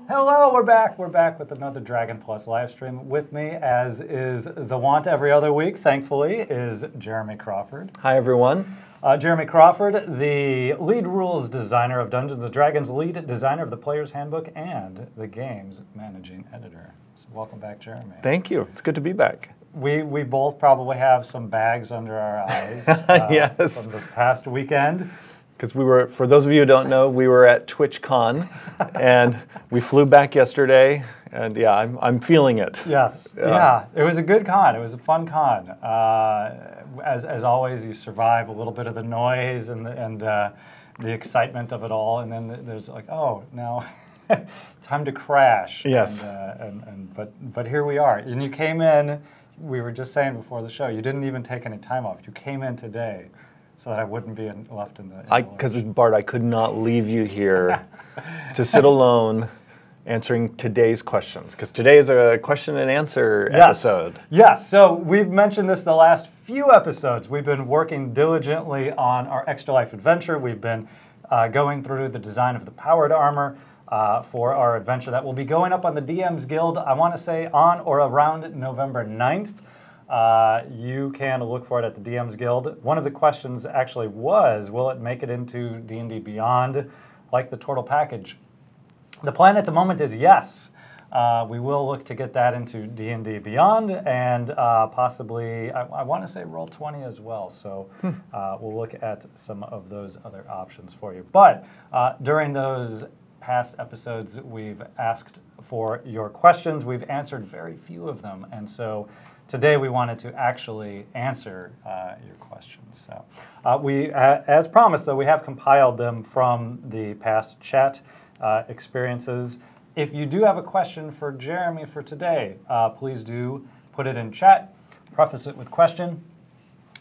Hello, we're back. We're back with another Dragon Plus live stream. With me, as is the want every other week, thankfully, is Jeremy Crawford. Hi, everyone. Jeremy Crawford, the lead rules designer of Dungeons & Dragons, lead designer of the Player's Handbook, and the game's managing editor. So welcome back, Jeremy. Thank you. It's good to be back. We both probably have some bags under our eyes yes. from this past weekend. Because we were, for those of you who don't know, we were at TwitchCon, and we flew back yesterday, and yeah, I'm feeling it. Yes, yeah, it was a good con. It was a fun con. As always, you survive a little bit of the noise and the excitement of it all, and then there's like, oh, now time to crash. Yes. But here we are, and you came in. We were just saying before the show, you didn't even take any time off. You came in today, so that I wouldn't be left in the. Because Bart, I could not leave you here to sit alone answering today's questions, because today is a question and answer episode. Yes, so we've mentioned this the last few episodes. We've been working diligently on our Extra Life adventure. We've been going through the design of the powered armor for our adventure that will be going up on the DM's Guild, I want to say on or around November 9th. You can look for it at the DM's Guild. One of the questions actually was, will it make it into D&D Beyond, like the Turtle package? The plan at the moment is yes. We will look to get that into D&D Beyond and possibly, I want to say Roll20 as well. So we'll look at some of those other options for you. But during those past episodes, we've asked for your questions. We've answered very few of them. And so today we wanted to actually answer your questions. So as promised, though, we have compiled them from the past chat experiences. If you do have a question for Jeremy for today, please do put it in chat, preface it with question,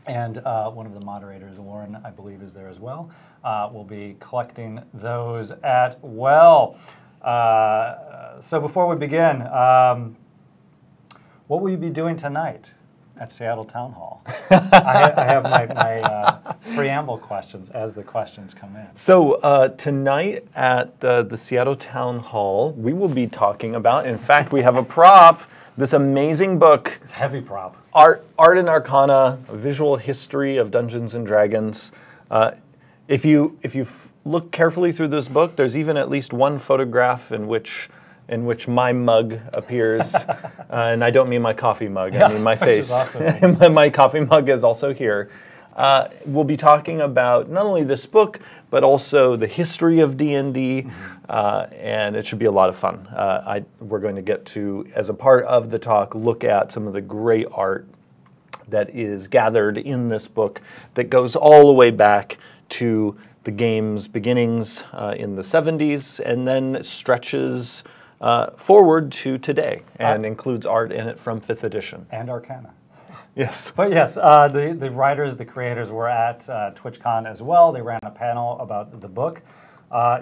and one of the moderators, Lauren, I believe is there as well, will be collecting those as well. So before we begin, what will you be doing tonight at Seattle Town Hall? I have my preamble questions as the questions come in. So tonight at the Seattle Town Hall, we will be talking about, in fact, we have a prop, this amazing book. It's a heavy prop. Art and Arcana, a visual history of Dungeons and Dragons. If you look carefully through this book, there's even at least one photograph in which my mug appears, and I don't mean my coffee mug, I mean my face. Awesome. My coffee mug is also here. We'll be talking about not only this book, but also the history of D&D, and it should be a lot of fun. We're going to get to, as a part of the talk, look at some of the great art that is gathered in this book that goes all the way back to the game's beginnings in the 70s, and then stretches forward to today, and includes art in it from 5th edition. And Arcana. Yes. But yes, the writers, the creators were at TwitchCon as well. They ran a panel about the book.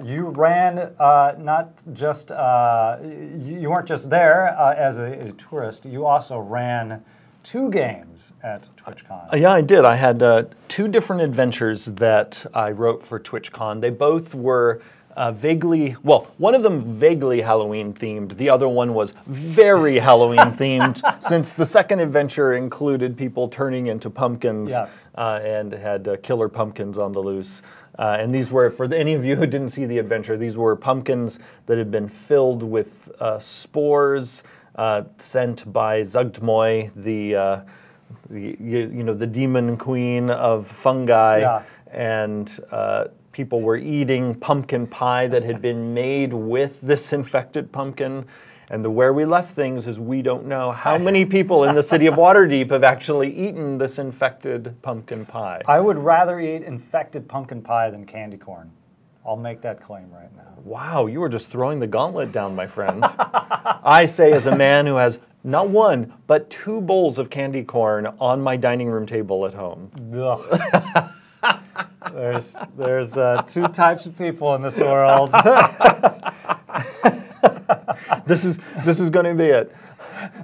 You ran not just, you weren't just there as a tourist, you also ran 2 games at TwitchCon. Yeah, I did. I had 2 different adventures that I wrote for TwitchCon. They both were vaguely, well, one of them vaguely Halloween themed. The other one was very Halloween themed, since the second adventure included people turning into pumpkins. Yes. And had killer pumpkins on the loose. And these were, for any of you who didn't see the adventure, these were pumpkins that had been filled with spores sent by Zugtmoy, the demon queen of fungi. Yeah. And people were eating pumpkin pie that had been made with this infected pumpkin. And where we left things is we don't know how many people in the city of Waterdeep have actually eaten this infected pumpkin pie. I would rather eat infected pumpkin pie than candy corn. I'll make that claim right now. Wow, you were just throwing the gauntlet down, my friend. I say, as a man who has not 1, but 2 bowls of candy corn on my dining room table at home. There's 2 types of people in this world. This is going to be it.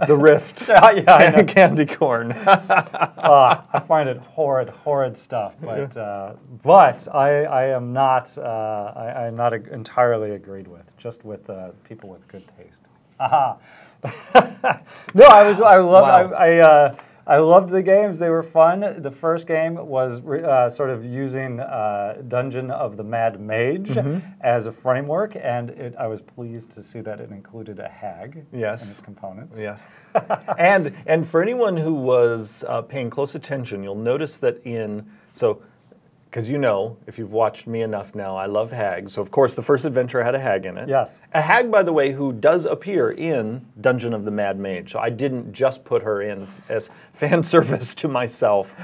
the rift, Yeah, I know. candy corn. I find it horrid stuff. But I am not entirely agreed with. Just with people with good taste. Aha. No, I loved the games. They were fun. The first game was sort of using Dungeon of the Mad Mage as a framework, and I was pleased to see that it included a hag in its components. Yes. and for anyone who was paying close attention, you'll notice that because if you've watched me enough now, I love hags. So, of course, the first adventure had a hag in it. Yes. A hag, by the way, who does appear in Dungeon of the Mad Mage. So I didn't just put her in as fan service to myself.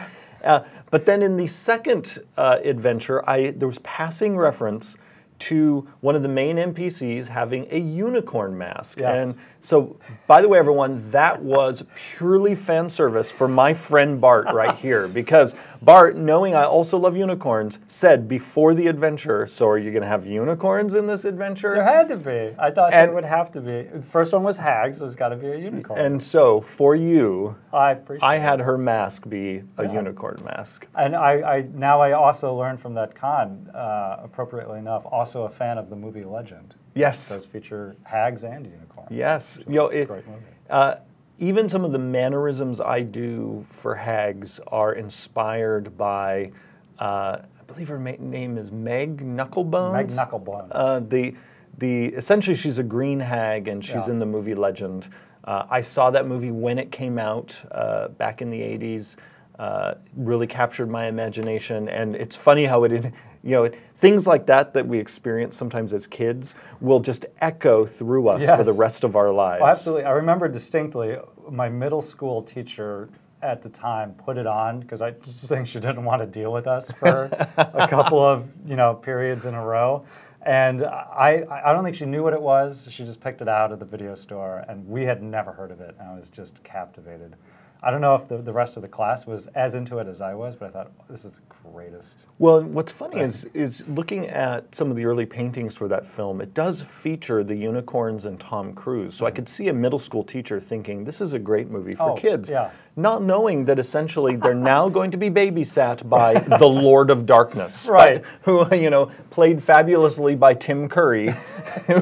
But then in the second adventure, there was passing reference to one of the main NPCs having a unicorn mask. Yes. And so, by the way, everyone, that was purely fan service for my friend Bart right here. Because Bart, knowing I also love unicorns, said before the adventure, so are you going to have unicorns in this adventure? There had to be. I thought there would have to be. The first one was hags, so there's got to be a unicorn. And so, for you, I had her mask be a unicorn mask. And now I also learned from that con, appropriately enough, also a fan of the movie Legend. Yes. It does feature hags and unicorns. Yes. Great movie. Even some of the mannerisms I do for hags are inspired by, I believe her name is Meg Knucklebones. Meg Knucklebones. Essentially, she's a green hag, and she's in the movie Legend. I saw that movie when it came out back in the 80s. Really captured my imagination, and it's funny how things like that we experience sometimes as kids will just echo through us for the rest of our lives. Oh, absolutely. I remember distinctly my middle school teacher at the time put it on because I just think she didn't want to deal with us for a couple of periods in a row. And I don't think she knew what it was. She just picked it out at the video store, and we had never heard of it. And I was just captivated. I don't know if the rest of the class was as into it as I was, but I thought, this is the greatest. Well, what's funny is looking at some of the early paintings for that film, it does feature the unicorns and Tom Cruise. So I could see a middle school teacher thinking, this is a great movie for kids. Yeah. Not knowing that essentially they're now going to be babysat by the Lord of Darkness. Right. Who, played fabulously by Tim Curry,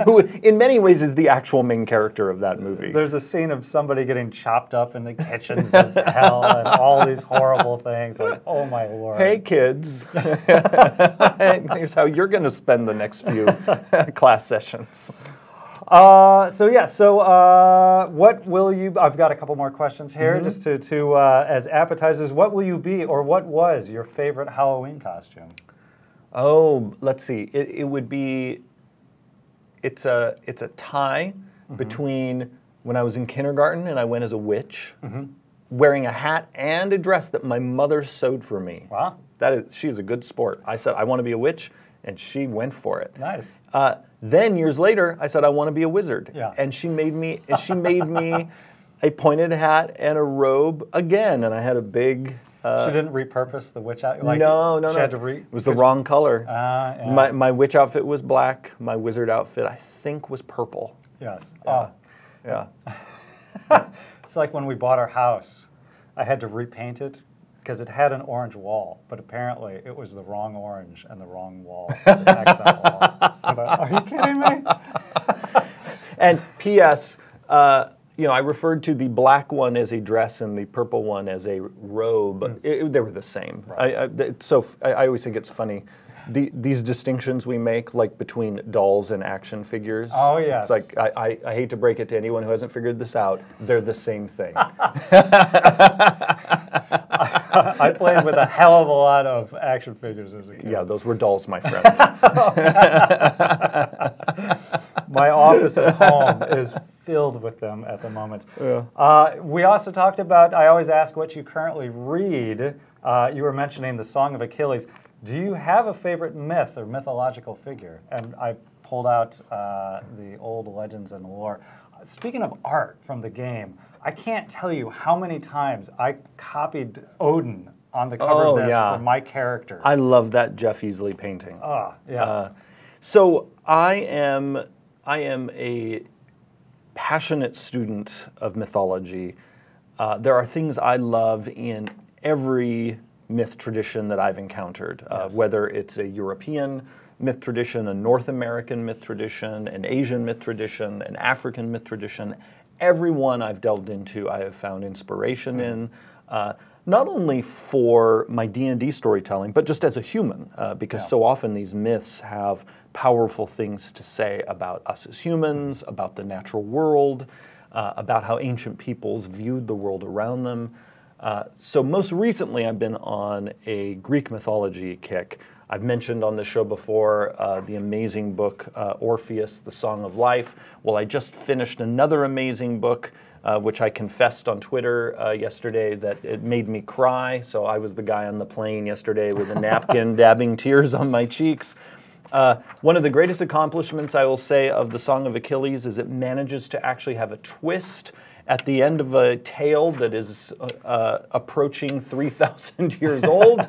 who in many ways is the actual main character of that movie. There's a scene of somebody getting chopped up in the kitchens of hell and all these horrible things. Like, oh my Lord. Hey kids, here's how you're going to spend the next few class sessions. What will you? I've got a couple more questions here, just to as appetizers. What will you be, or what was your favorite Halloween costume? Oh, let's see. It would be. It's a tie between when I was in kindergarten and I went as a witch, wearing a hat and a dress that my mother sewed for me. Wow. She is a good sport. I said I want to be a witch, and she went for it. Nice. Then years later, I said I want to be a wizard, and she made me a pointed hat and a robe again, and I had a big. She didn't repurpose the witch outfit. No. She had to it was the wrong color. Yeah. My witch outfit was black. My wizard outfit, I think, was purple. Yes. Yeah. It's like when we bought our house, I had to repaint it because it had an orange wall, but apparently it was the wrong orange and the wrong wall, the accent wall. I thought, are you kidding me? And P.S., I referred to the black one as a dress and the purple one as a robe. They were the same. Right. I always think it's funny. These distinctions we make, like between dolls and action figures. Oh, yes. It's like, I hate to break it to anyone who hasn't figured this out, they're the same thing. I played with a hell of a lot of action figures as a kid. Yeah, those were dolls, my friend. My office at home is filled with them at the moment. Yeah. We also talked about, I always ask what you currently read. You were mentioning the Song of Achilles. Do you have a favorite myth or mythological figure? And I pulled out the old legends and lore. Speaking of art from the game, I can't tell you how many times I copied Odin on the cover of this for my character. I love that Jeff Easley painting. Yes. So I am a passionate student of mythology, there are things I love in every myth tradition that I've encountered, Yes. whether it's a European myth tradition, a North American myth tradition, an Asian myth tradition, an African myth tradition. Every one I've delved into, I have found inspiration in, not only for my D&D storytelling, but just as a human, because so often these myths have powerful things to say about us as humans, about the natural world, about how ancient peoples viewed the world around them. So most recently, I've been on a Greek mythology kick. I've mentioned on the show before the amazing book, Orpheus, The Song of Life. Well, I just finished another amazing book, which I confessed on Twitter yesterday that it made me cry. So I was the guy on the plane yesterday with a napkin dabbing tears on my cheeks. One of the greatest accomplishments, I will say, of the Song of Achilles is it manages to actually have a twist at the end of a tale that is approaching 3,000 years old.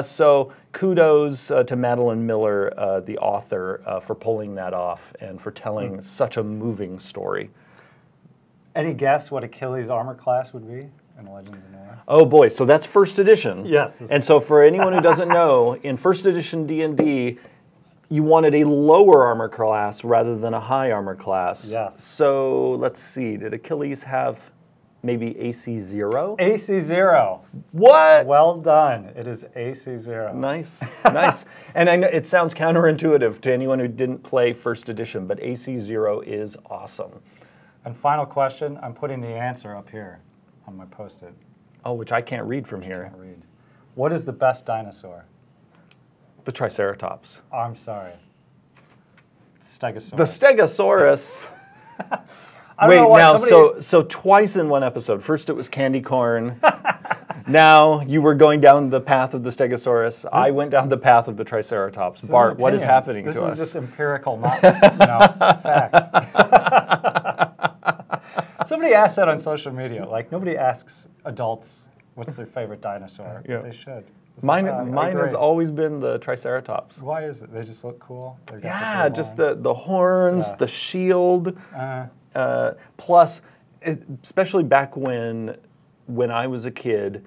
So kudos to Madeline Miller, the author, for pulling that off and for telling such a moving story. Any guess what Achilles' armor class would be in Legends of Norse? Oh boy, so that's first edition. Yes. And so for anyone who doesn't know, in first edition D&D, you wanted a lower armor class rather than a high armor class. Yes. So let's see, did Achilles have maybe AC 0? AC 0. What? Well done. It is AC 0. Nice, nice. And I know it sounds counterintuitive to anyone who didn't play first edition, but AC 0 is awesome. And final question, I'm putting the answer up here on my Post-it. Oh, which I can't read from here. Can't read. What is the best dinosaur? The Triceratops. Oh, I'm sorry. Stegosaurus. The Stegosaurus. I don't Wait, know why now, somebody... so twice in one episode. First it was candy corn. Now you were going down the path of the Stegosaurus. I went down the path of the Triceratops. Bart, what is happening to us? This is just empirical, not fact. Somebody asked that on social media. Like, nobody asks adults what's their favorite dinosaur. Yeah. They should. Mine has always been the Triceratops. Why is it? They just look cool? Yeah, just the horns, the shield. Plus, especially back when I was a kid,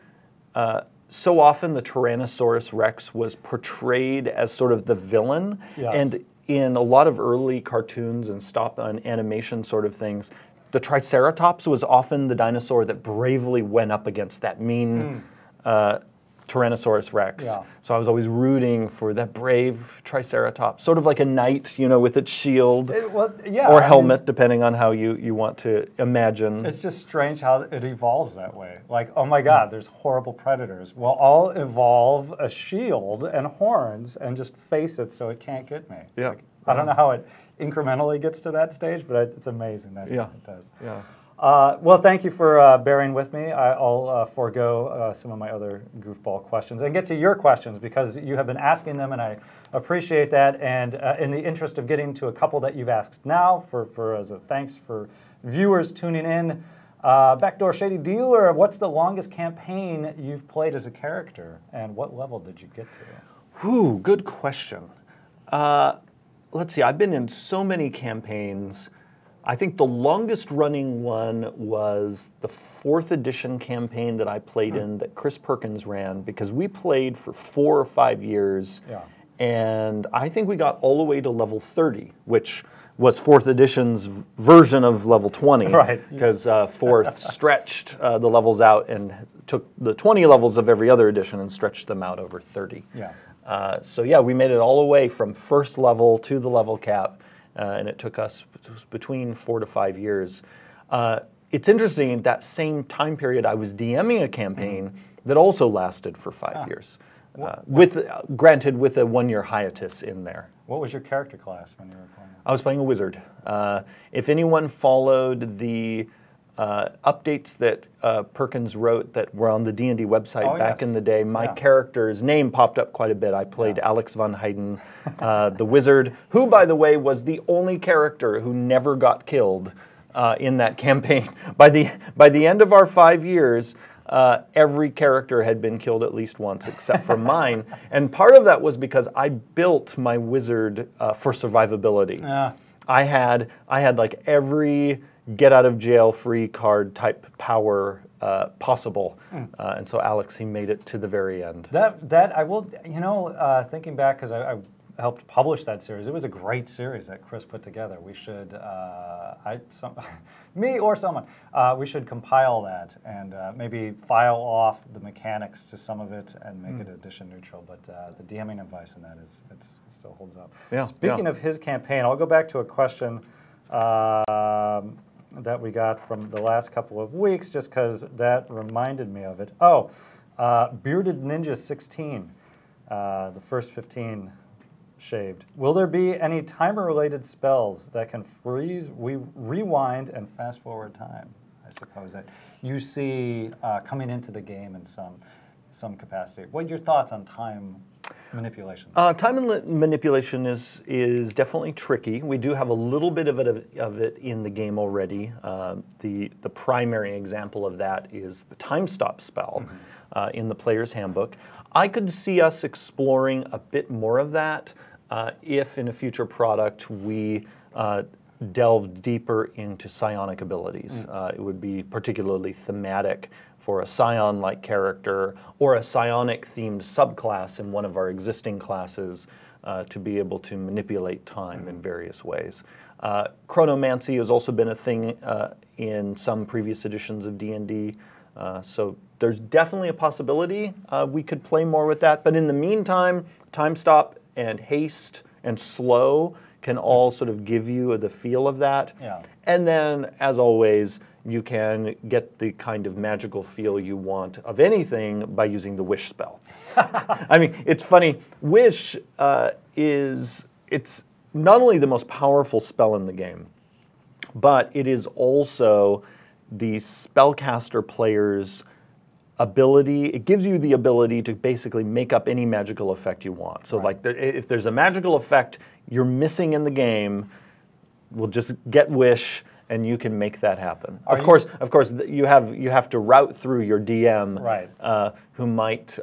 so often the Tyrannosaurus Rex was portrayed as sort of the villain. Yes. And in a lot of early cartoons and stop on animation sort of things, the Triceratops was often the dinosaur that bravely went up against that mean Tyrannosaurus Rex. Yeah. So I was always rooting for that brave Triceratops, sort of like a knight, you know, with its shield or helmet, depending on how you want to imagine. It's just strange how it evolves that way. Like, oh my God, there's horrible predators. Well, I'll evolve a shield and horns and just face it so it can't get me. Yeah. Like, I don't know how it incrementally gets to that stage, but it's amazing that it does. Yeah. Well, thank you for bearing with me. I'll forego some of my other goofball questions and get to your questions because you have been asking them, and I appreciate that. And in the interest of getting to a couple that you've asked now, as a thanks for viewers tuning in, Backdoor Shady Dealer, what's the longest campaign you've played as a character, and what level did you get to? Ooh, good question. Let's see, I've been in so many campaigns. I think the longest running one was the 4th edition campaign that I played in that Chris Perkins ran, because we played for 4 or 5 years. Yeah. And I think we got all the way to level 30, which was 4th edition's version of level 20. Right. Because 4th stretched the levels out and took the 20 levels of every other edition and stretched them out over 30. Yeah. So yeah, we made it all the way from first level to the level cap. And it took us between 4 to 5 years. It's interesting, in that same time period, I was DMing a campaign that also lasted for 5 years, granted with a 1-year hiatus in there. What was your character class when you were playing? I was playing a wizard. If anyone followed the updates that Perkins wrote that were on the D&D website back in the day, my character's name popped up quite a bit. I played Alex von Hayden, the wizard, who, by the way, was the only character who never got killed in that campaign. By the end of our 5 years, every character had been killed at least once, except for mine. And part of that was because I built my wizard for survivability. I had like every get out of jail free card type power possible, and so Alex, he made it to the very end. That I will, thinking back, because I helped publish that series. It was a great series that Chris put together. We should, me or someone, we should compile that and maybe file off the mechanics to some of it and make it edition neutral. But the DMing advice in that it still holds up. Yeah, Speaking of his campaign, I'll go back to a question that we got from the last couple of weeks, just because that reminded me of it. Oh, Bearded Ninja 16, the first 15 shaved. Will there be any timer-related spells that can freeze, rewind, and fast-forward time? I suppose that you see coming into the game in some capacity. What are your thoughts on time manipulation? Manipulation is definitely tricky. We do have a little bit of it in the game already. The primary example of that is the time stop spell in the player's handbook. I could see us exploring a bit more of that if in a future product we delved deeper into psionic abilities. It would be particularly thematic for a scion-like character or a psionic-themed subclass in one of our existing classes to be able to manipulate time in various ways. Chronomancy has also been a thing in some previous editions of D&D, so there's definitely a possibility we could play more with that. But in the meantime, time stop and haste and slow can all sort of give you the feel of that. Yeah. And then, as always, you can get the kind of magical feel you want of anything by using the wish spell. I mean, it's funny. Wish it's not only the most powerful spell in the game, but it is also the spellcaster player's ability. It gives you the ability to basically make up any magical effect you want. So like if there's a magical effect you're missing in the game, we'll just get wish and you can make that happen. Of course, you have to route through your DM, who might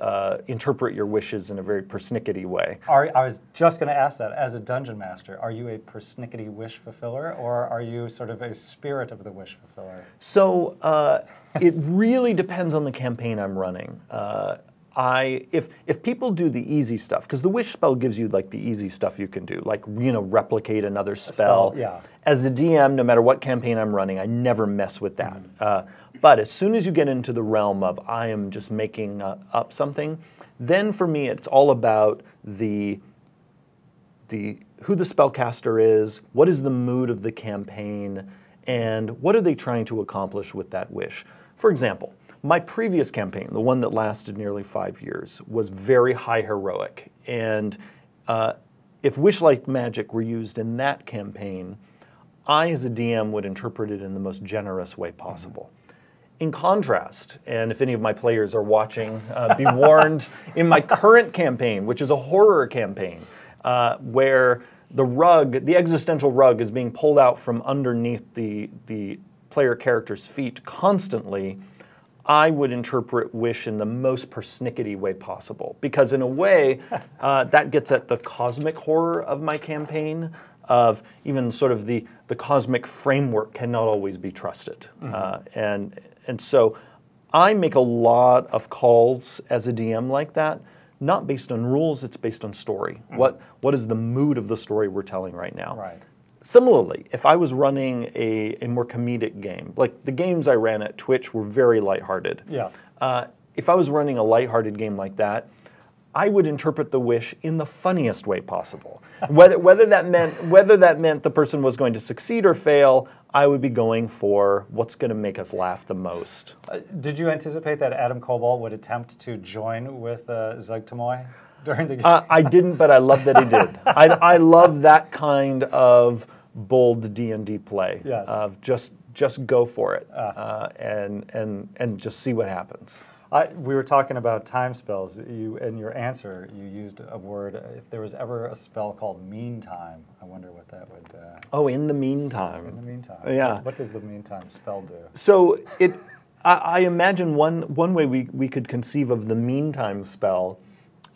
interpret your wishes in a very persnickety way. I was just going to ask that. As a dungeon master, are you a persnickety wish fulfiller, or are you sort of a spirit of the wish fulfiller? So it really depends on the campaign I'm running. If people do the easy stuff, because the wish spell gives you like the easy stuff you can do, like replicate another spell. Yeah. As a DM, no matter what campaign I'm running, I never mess with that. But as soon as you get into the realm of I am just making up something, then for me it's all about who the spellcaster is, what is the mood of the campaign, and what are they trying to accomplish with that wish. For example, my previous campaign, the one that lasted nearly 5 years, was very high heroic. And if wish-like magic were used in that campaign, I, as a DM, would interpret it in the most generous way possible. In contrast, and if any of my players are watching, be warned, in my current campaign, which is a horror campaign, where the existential rug is being pulled out from underneath the player character's feet constantly, I would interpret wish in the most persnickety way possible. Because in a way, that gets at the cosmic horror of my campaign, of even sort of the cosmic framework cannot always be trusted. And so I make a lot of calls as a DM like that, not based on rules, it's based on story. What is the mood of the story we're telling right now? Right. Similarly, if I was running a more comedic game, like the games I ran at Twitch were very lighthearted. Yes. If I was running a lighthearted game like that, I would interpret the wish in the funniest way possible. Whether that meant the person was going to succeed or fail, I would be going for what's going to make us laugh the most. Did you anticipate that Adam Cobalt would attempt to join with Zugtamoy during the game? I didn't, but I love that he did. I love that kind of bold D&D play. Yes. Of just go for it and just see what happens. We were talking about time spells. In your answer, you used a word. If there was ever a spell called meantime, I wonder what that would... Oh, in the meantime. In the meantime. Yeah. What does the meantime spell do? So I imagine one way we could conceive of the meantime spell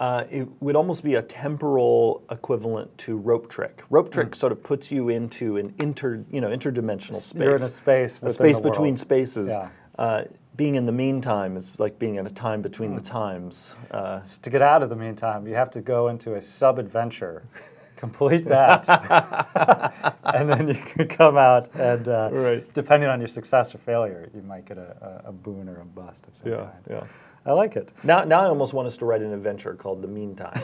It would almost be a temporal equivalent to rope trick. Rope trick sort of puts you into an interdimensional space. You're in a space within a space the between world. spaces. Yeah. Being in the meantime is like being in a time between the times. To get out of the meantime, you have to go into a sub-adventure, complete that, and then you can come out and, depending on your success or failure, you might get a boon or a bust of some kind. Yeah. I like it. Now I almost want us to write an adventure called The Meantime.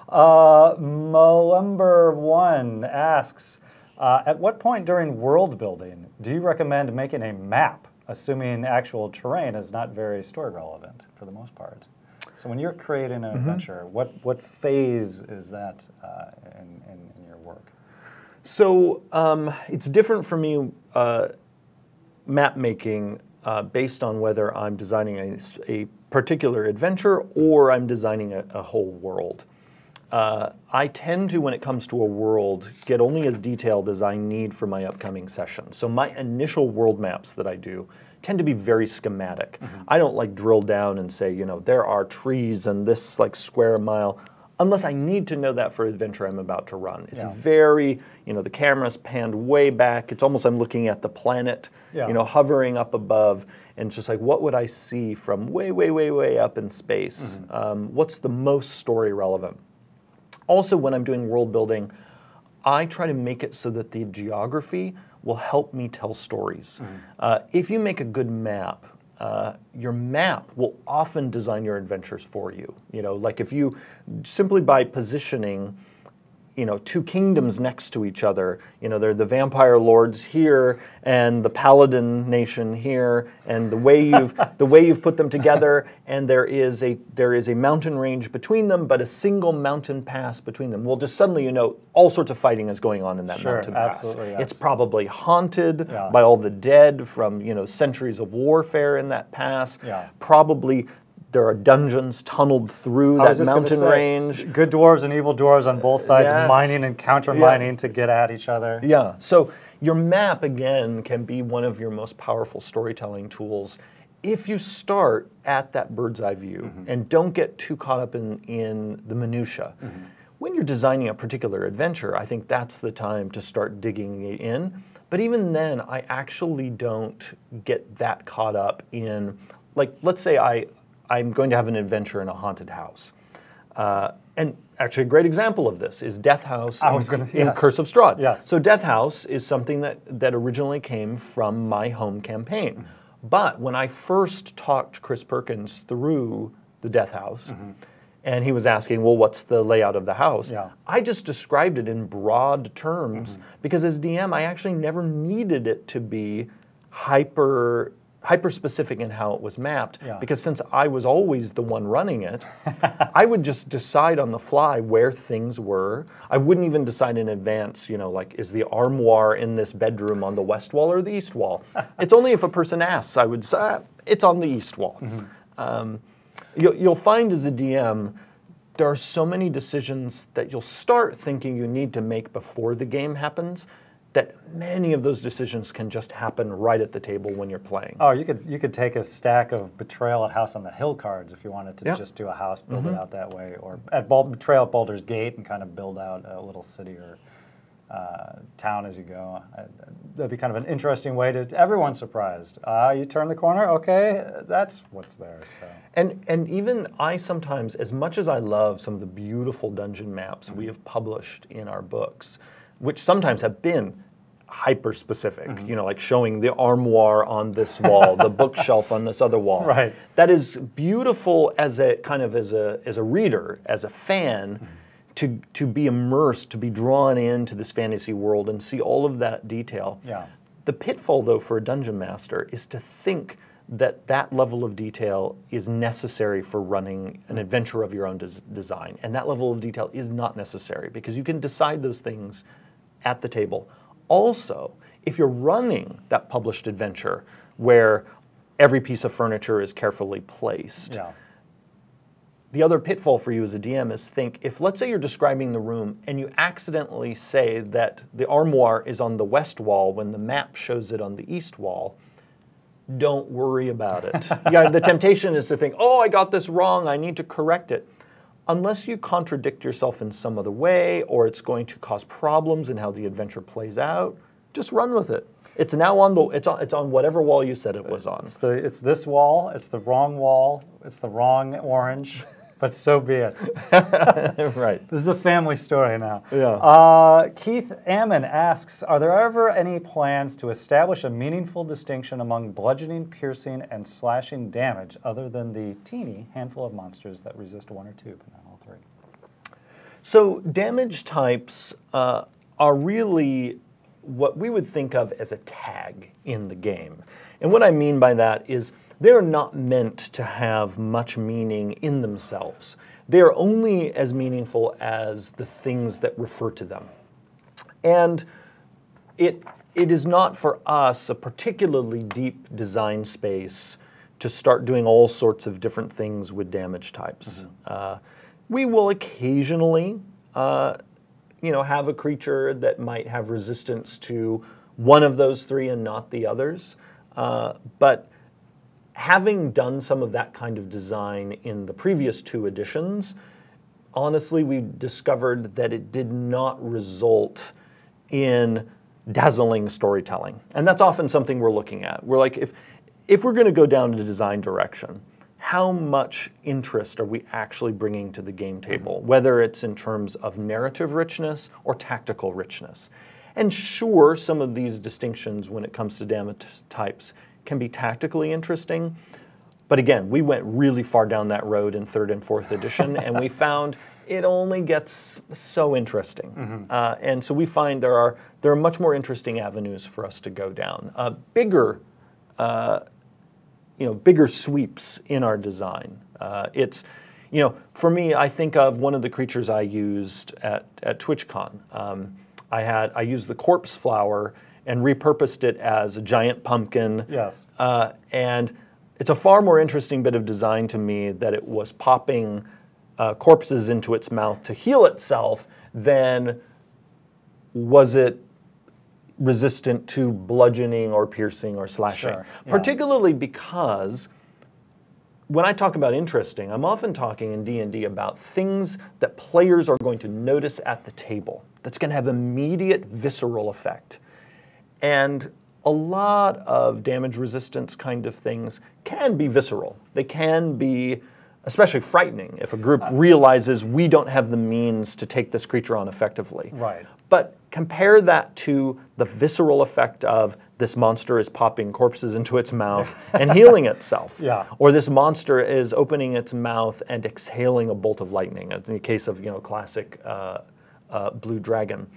Molember1 asks, at what point during world building do you recommend making a map, assuming actual terrain is not very story relevant for the most part? So when you're creating an adventure, what phase is that in your work? So it's different for me, map making, based on whether I'm designing a particular adventure or I'm designing a whole world. I tend to, when it comes to a world, get only as detailed as I need for my upcoming session. So my initial world maps that I do tend to be very schematic. I don't like drill down and say, there are trees and this like square mile, unless I need to know that for an adventure I'm about to run. It's very, the camera's panned way back. It's almost I'm looking at the planet, hovering up above, and just like, what would I see from way, way, way, way up in space? What's the most story relevant? Also, when I'm doing world building, I try to make it so that the geography will help me tell stories. If you make a good map, your map will often design your adventures for you. Like if you, simply by positioning, two kingdoms next to each other, they're the vampire lords here and the paladin nation here, and the way you've put them together, and there is a mountain range between them, but a single mountain pass between them. Well, just suddenly all sorts of fighting is going on in that mountain pass. Absolutely, yes. It's probably haunted by all the dead from centuries of warfare in that pass. Probably there are dungeons tunneled through that mountain range. Good dwarves and evil dwarves on both sides, mining and counter-mining to get at each other. Yeah, so your map, again, can be one of your most powerful storytelling tools if you start at that bird's eye view and don't get too caught up in the minutia. When you're designing a particular adventure, I think that's the time to start digging in. But even then, I actually don't get that caught up in, like, let's say I'm going to have an adventure in a haunted house. And actually a great example of this is Death House in Curse of Strahd. Yes. So Death House is something that originally came from my home campaign. But when I first talked Chris Perkins through the Death House, and he was asking, well, what's the layout of the house? I just described it in broad terms because as DM, I actually never needed it to be hyper specific in how it was mapped, because since I was always the one running it, I would just decide on the fly where things were. I wouldn't even decide in advance, like, is the armoire in this bedroom on the west wall or the east wall? It's only if a person asks, I would say, it's on the east wall. You'll find as a DM, there are so many decisions that you'll start thinking you need to make before the game happens, that many of those decisions can just happen right at the table when you're playing. Oh, you could take a stack of Betrayal at House on the Hill cards if you wanted to just do a house, build it out that way, or at Betrayal at Baldur's Gate and kind of build out a little city or town as you go. That'd be kind of an interesting way to, everyone's surprised. You turn the corner, okay, that's what's there. So. And even I sometimes, as much as I love some of the beautiful dungeon maps we have published in our books, which sometimes have been hyper-specific, like showing the armoire on this wall, the bookshelf on this other wall. Right. That is beautiful as a kind of as a reader, as a fan, to be immersed, to be drawn into this fantasy world and see all of that detail. The pitfall, though, for a dungeon master is to think that level of detail is necessary for running an adventure of your own design. And that level of detail is not necessary because you can decide those things at the table. Also, if you're running that published adventure where every piece of furniture is carefully placed, the other pitfall for you as a DM is think, if let's say you're describing the room and you accidentally say that the armoire is on the west wall when the map shows it on the east wall, don't worry about it. Yeah, the temptation is to think, oh, I got this wrong, I need to correct it. Unless you contradict yourself in some other way, or it's going to cause problems in how the adventure plays out, just run with it. It's now on the it's on whatever wall you said it was on. It's this wall. It's the wrong wall. It's the wrong orange. But so be it. Right. This is a family story now. Yeah. Keith Ammon asks, are there ever any plans to establish a meaningful distinction among bludgeoning, piercing, and slashing damage other than the teeny handful of monsters that resist 1 or 2, but not all 3? So damage types are really what we would think of as a tag in the game. And what I mean by that is they're not meant to have much meaning in themselves. They are only as meaningful as the things that refer to them. And it is not for us a particularly deep design space to start doing all sorts of different things with damage types. We will occasionally have a creature that might have resistance to one of those 3 and not the others. But having done some of that kind of design in the previous 2 editions, honestly, we discovered that it did not result in dazzling storytelling. And that's often something we're looking at. We're like, if we're going to go down the design direction, how much interest are we actually bringing to the game table, whether it's in terms of narrative richness or tactical richness? And sure, some of these distinctions when it comes to damage types can be tactically interesting. But again, we went really far down that road in 3rd and 4th edition, and we found it only gets so interesting. And so we find there are much more interesting avenues for us to go down. Bigger sweeps in our design. For me, I think of one of the creatures I used at TwitchCon. I used the corpse flower and repurposed it as a giant pumpkin. Yes. And it's a far more interesting bit of design to me that it was popping corpses into its mouth to heal itself than was it resistant to bludgeoning or piercing or slashing. Sure, yeah. Particularly because when I talk about interesting, I'm often talking in D&D about things that players are going to notice at the table that's going to have immediate visceral effect. And a lot of damage resistance kind of things can be visceral. They can be especially frightening if a group realizes we don't have the means to take this creature on effectively. Right. But compare that to the visceral effect of this monster is popping corpses into its mouth and healing itself. Yeah. Or this monster is opening its mouth and exhaling a bolt of lightning, in the case of classic blue dragon.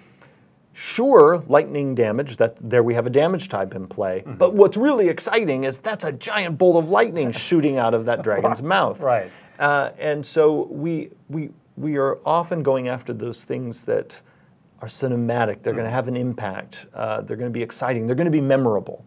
Sure, lightning damage, there we have a damage type in play, but what's really exciting is that's a giant bolt of lightning shooting out of that dragon's mouth. Right. And so we are often going after those things that are cinematic. They're going to have an impact. They're going to be exciting. They're going to be memorable.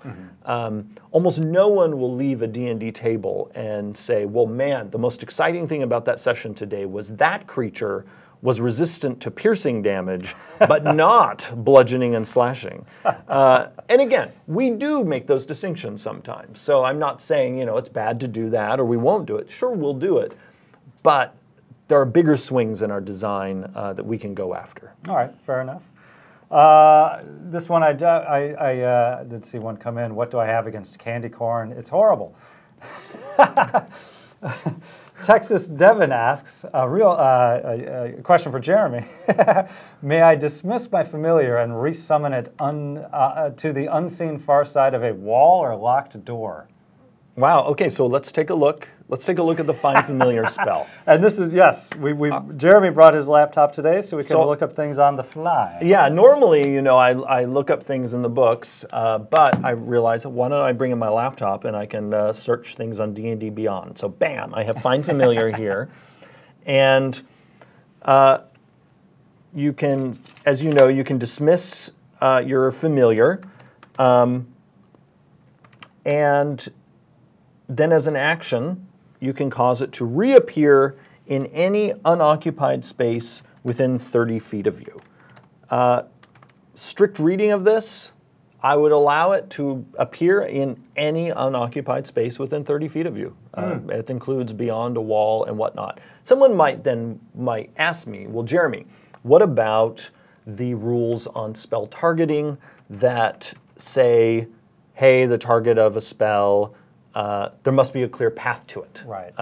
Almost no one will leave a D&D table and say, well, man, the most exciting thing about that session today was that creature was resistant to piercing damage, but not bludgeoning and slashing. And again, we do make those distinctions sometimes. So I'm not saying, it's bad to do that or we won't do it. Sure, we'll do it. But there are bigger swings in our design that we can go after. All right, fair enough. This one, I did see one come in. What do I have against candy corn? It's horrible. Texas Devon asks, a question for Jeremy. May I dismiss my familiar and resummon it to the unseen far side of a wall or locked door? Wow, okay, so let's take a look. Let's take a look at the Find Familiar spell. And this is, yes, Jeremy brought his laptop today so we can look up things on the fly. Yeah, normally, I look up things in the books, but I realized, why don't I bring in my laptop and I can search things on D&D Beyond. So bam, I have Find Familiar here. And you can, as you know, you can dismiss your familiar. And then as an action, you can cause it to reappear in any unoccupied space within 30 feet of you. Strict reading of this, I would allow it to appear in any unoccupied space within 30 feet of you. It includes beyond a wall and whatnot. Someone might ask me, well, Jeremy, what about the rules on spell targeting that say, hey, the target of a spell, there must be a clear path to it. Right.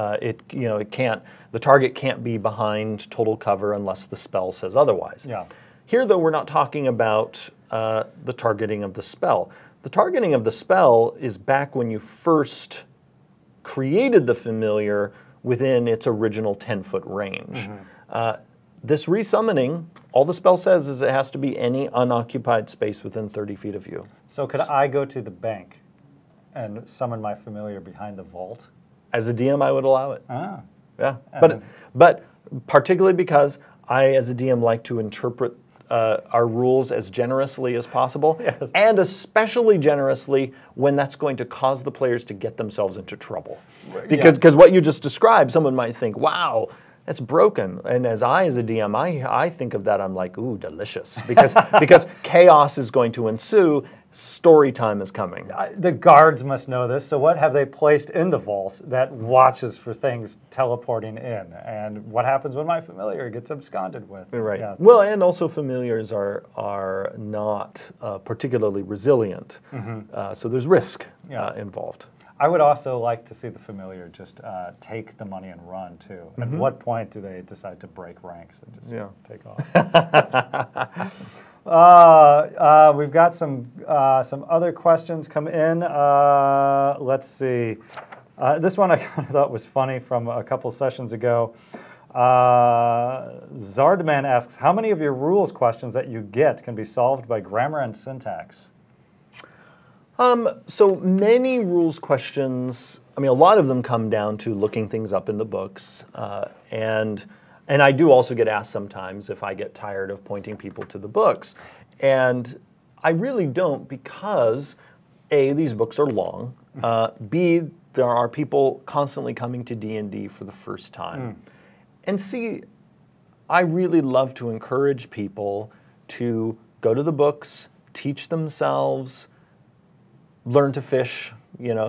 The target can't be behind total cover unless the spell says otherwise. Yeah. Here, though, we're not talking about the targeting of the spell. The targeting of the spell is back when you first created the familiar within its original 10-foot range. This resummoning, all the spell says is it has to be any unoccupied space within 30 feet of you. So could I go to the bank and summon my familiar behind the vault? As a DM, I would allow it. Ah. Yeah, but particularly because I, as a DM, like to interpret our rules as generously as possible, Yes. and especially generously when that's going to cause the players to get themselves into trouble. Because what you just described, someone might think, wow, that's broken. And as a DM, I think of that, I'm like, ooh, delicious. Because chaos is going to ensue, story time is coming. The guards must know this, so what have they placed in the vault that watches for things teleporting in? And what happens when my familiar gets absconded with? Right. Yeah. Well, and also familiars are not particularly resilient, so there's risk involved. I would also like to see the familiar just take the money and run, too. At what point do they decide to break ranks and just take off? We've got some other questions come in. Let's see. This one I kind of thought was funny from a couple sessions ago. Zardman asks, how many of your rules questions that you get can be solved by grammar and syntax? So many rules questions, I mean, a lot of them come down to looking things up in the books. And I do also get asked sometimes if I get tired of pointing people to the books. And I really don't, because A, these books are long. B, there are people constantly coming to D&D for the first time. And C, I really love to encourage people to go to the books, teach themselves, learn to fish,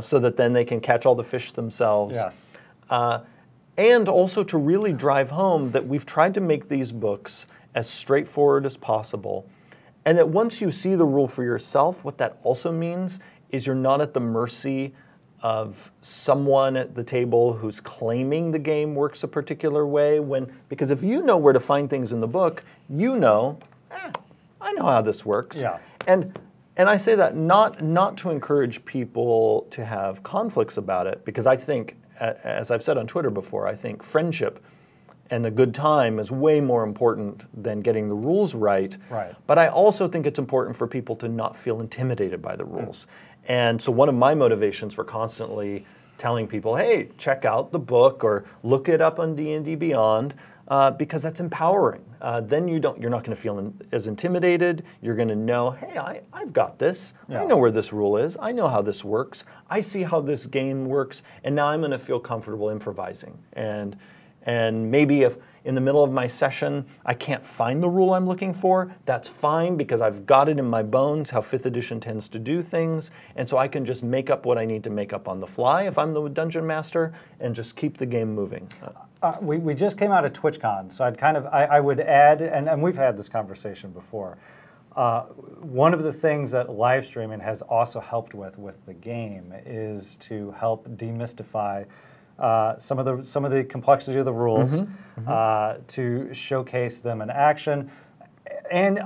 so that then they can catch all the fish themselves. Yes. And also to really drive home that we've tried to make these books as straightforward as possible. And that once you see the rule for yourself, what that also means is you're not at the mercy of someone at the table who's claiming the game works a particular way. Because if you know where to find things in the book, I know how this works. Yeah. And I say that not to encourage people to have conflicts about it, because I think, as I've said on Twitter before, I think friendship and the good time is way more important than getting the rules right. Right. But I also think it's important for people to not feel intimidated by the rules. And so one of my motivations for constantly telling people, hey, check out the book or look it up on D&D Beyond, because that's empowering. Then you're not going to feel as intimidated. You're going to know, hey, I've got this. Yeah. I know where this rule is. I know how this works. I see how this game works, and now I'm going to feel comfortable improvising. And maybe if in the middle of my session I can't find the rule I'm looking for, that's fine, because I've got it in my bones how 5th edition tends to do things, and so I can just make up what I need to make up on the fly if I'm the dungeon master and just keep the game moving. We just came out of TwitchCon, so I would add, and we've had this conversation before, one of the things that live streaming has also helped with the game is to help demystify some of the complexity of the rules, to showcase them in action, and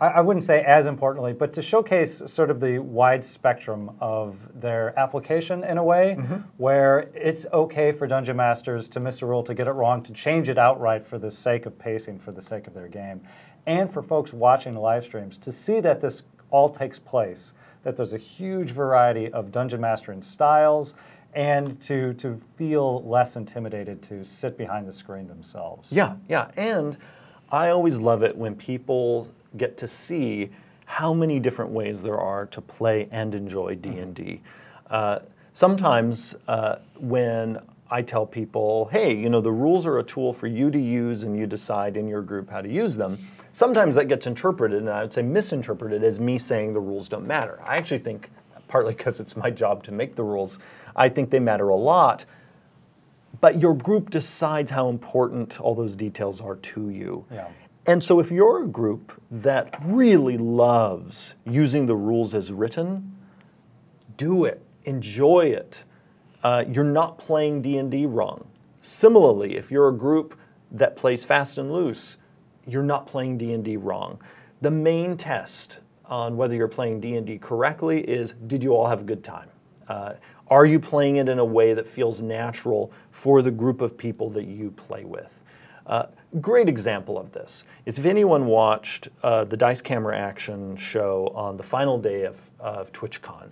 I wouldn't say as importantly, but to showcase sort of the wide spectrum of their application in a way where it's okay for dungeon masters to miss a rule, to get it wrong, to change it outright for the sake of pacing, for the sake of their game, and for folks watching live streams to see that this all takes place, that there's a huge variety of dungeon mastering styles, and to feel less intimidated to sit behind the screen themselves. Yeah, and I always love it when people get to see how many different ways there are to play and enjoy D&D. Sometimes when I tell people, hey, you know, the rules are a tool for you to use and you decide in your group how to use them. Sometimes that gets interpreted, and I would say misinterpreted, as me saying the rules don't matter. I actually think, partly because it's my job to make the rules, I think they matter a lot. But your group decides how important all those details are to you. Yeah. And so if you're a group that really loves using the rules as written, do it, enjoy it. You're not playing D&D wrong. Similarly, if you're a group that plays fast and loose, you're not playing D&D wrong. The main test on whether you're playing D&D correctly is, did you all have a good time? Are you playing it in a way that feels natural for the group of people that you play with? Great example of this is if anyone watched the Dice Camera Action show on the final day of TwitchCon.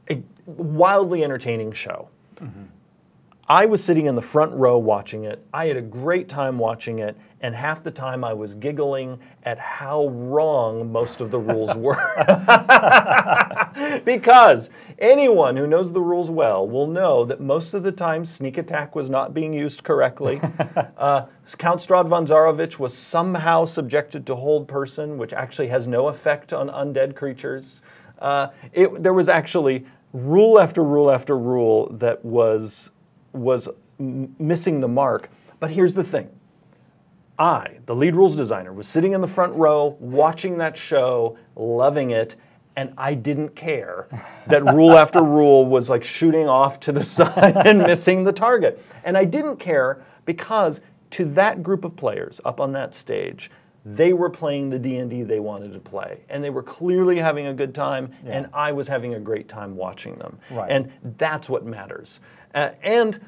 A wildly entertaining show. Mm-hmm. I was sitting in the front row watching it. I had a great time watching it, and half the time I was giggling at how wrong most of the rules were. Because anyone who knows the rules well will know that most of the time sneak attack was not being used correctly. Count Strahd von Zarovich was somehow subjected to hold person, which actually has no effect on undead creatures. There was actually rule after rule after rule that was missing the mark. But here's the thing. I, the lead rules designer, was sitting in the front row watching that show, loving it, and I didn't care that rule after rule was like shooting off to the side and missing the target. And I didn't care because to that group of players up on that stage, they were playing the D&D they wanted to play, and they were clearly having a good time, and I was having a great time watching them. Right. And that's what matters. And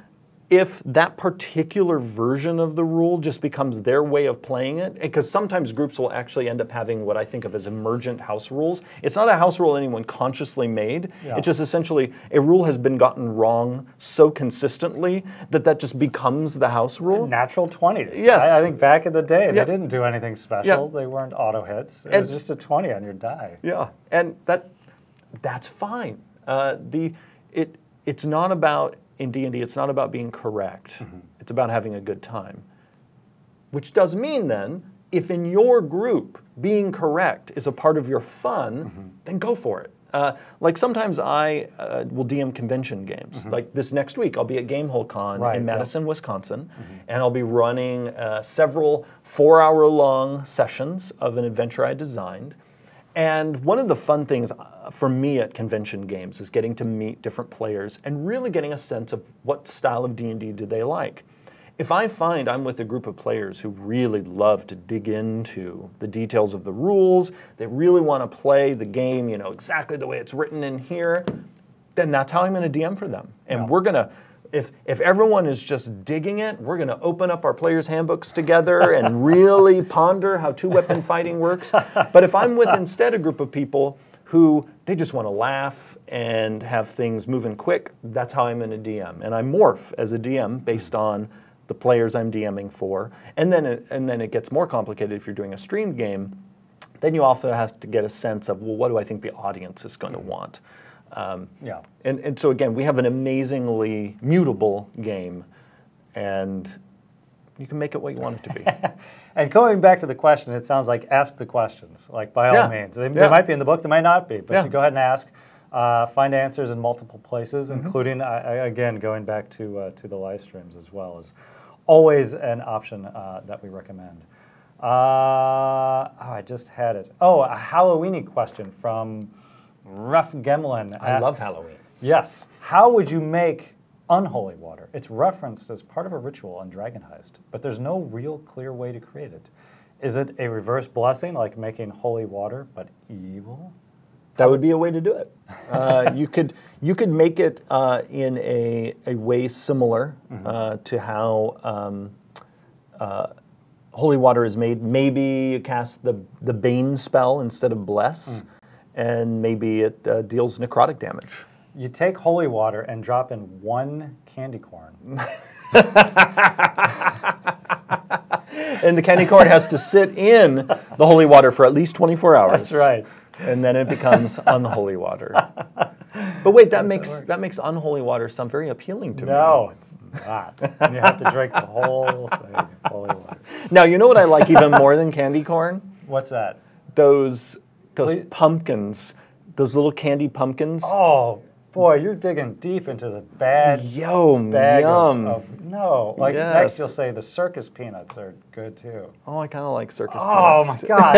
if that particular version of the rule just becomes their way of playing it, because sometimes groups will actually end up having what I think of as emergent house rules. It's not a house rule anyone consciously made. Yeah. It's just essentially a rule has been gotten wrong so consistently that just becomes the house rule. Natural 20s. Yes. I think back in the day, they Yeah. didn't do anything special. Yeah. They weren't auto hits. It was just a 20 on your die. Yeah, and that's fine. It's not about, in D&D, it's not about being correct. Mm-hmm. It's about having a good time. Which does mean then, if in your group being correct is a part of your fun, mm-hmm. then go for it. Like sometimes I will DM convention games. Mm-hmm. Like this next week, I'll be at Gamehole Con in Madison, Wisconsin, mm-hmm. and I'll be running several 4-hour-long sessions of an adventure I designed. And one of the fun things for me at convention games is getting to meet different players and really getting a sense of what style of D&D do they like. If I find I'm with a group of players who really love to dig into the details of the rules, they really want to play the game, you know, exactly the way it's written in here, then that's how I'm going to DM for them. And we're going to, if everyone is just digging it, we're going to open up our players' handbooks together and really ponder how two-weapon fighting works. But if I'm with instead a group of people who they just want to laugh and have things moving quick, that's how I'm going to DM. And I morph as a DM based on the players I'm DMing for. And then it gets more complicated if you're doing a streamed game. Then you also have to get a sense of, well, what do I think the audience is going to want? And so again, we have an amazingly mutable game, and you can make it what you want it to be. And going back to the question, it sounds like ask the questions, like by all means. They might be in the book, they might not be, but you go ahead and ask. Find answers in multiple places, mm-hmm. including, again, going back to the live streams as well, is always an option that we recommend. I just had it. Oh, a Halloweeny question from Rough Gemlin. I love Halloween. Yes. How would you make unholy water? It's referenced as part of a ritual on Dragon Heist, but there's no real clear way to create it. Is it a reverse blessing, like making holy water, but evil? That would be a way to do it. You could make it in a way similar mm-hmm. To how holy water is made. Maybe you cast the Bane spell instead of Bless, and maybe it deals necrotic damage. You take holy water and drop in 1 candy corn. And the candy corn has to sit in the holy water for at least 24 hours. That's right. And then it becomes unholy water. But wait, that makes unholy water sound very appealing to me. No, it's not. You have to drink the whole thing of holy water. Now, you know what I like even more than candy corn? What's that? Those pumpkins, those little candy pumpkins. Oh, boy, you're digging deep into the bad Yum. no, like Yes. next you'll say the circus peanuts are good too. Oh, I kind of like circus Oh peanuts. my God.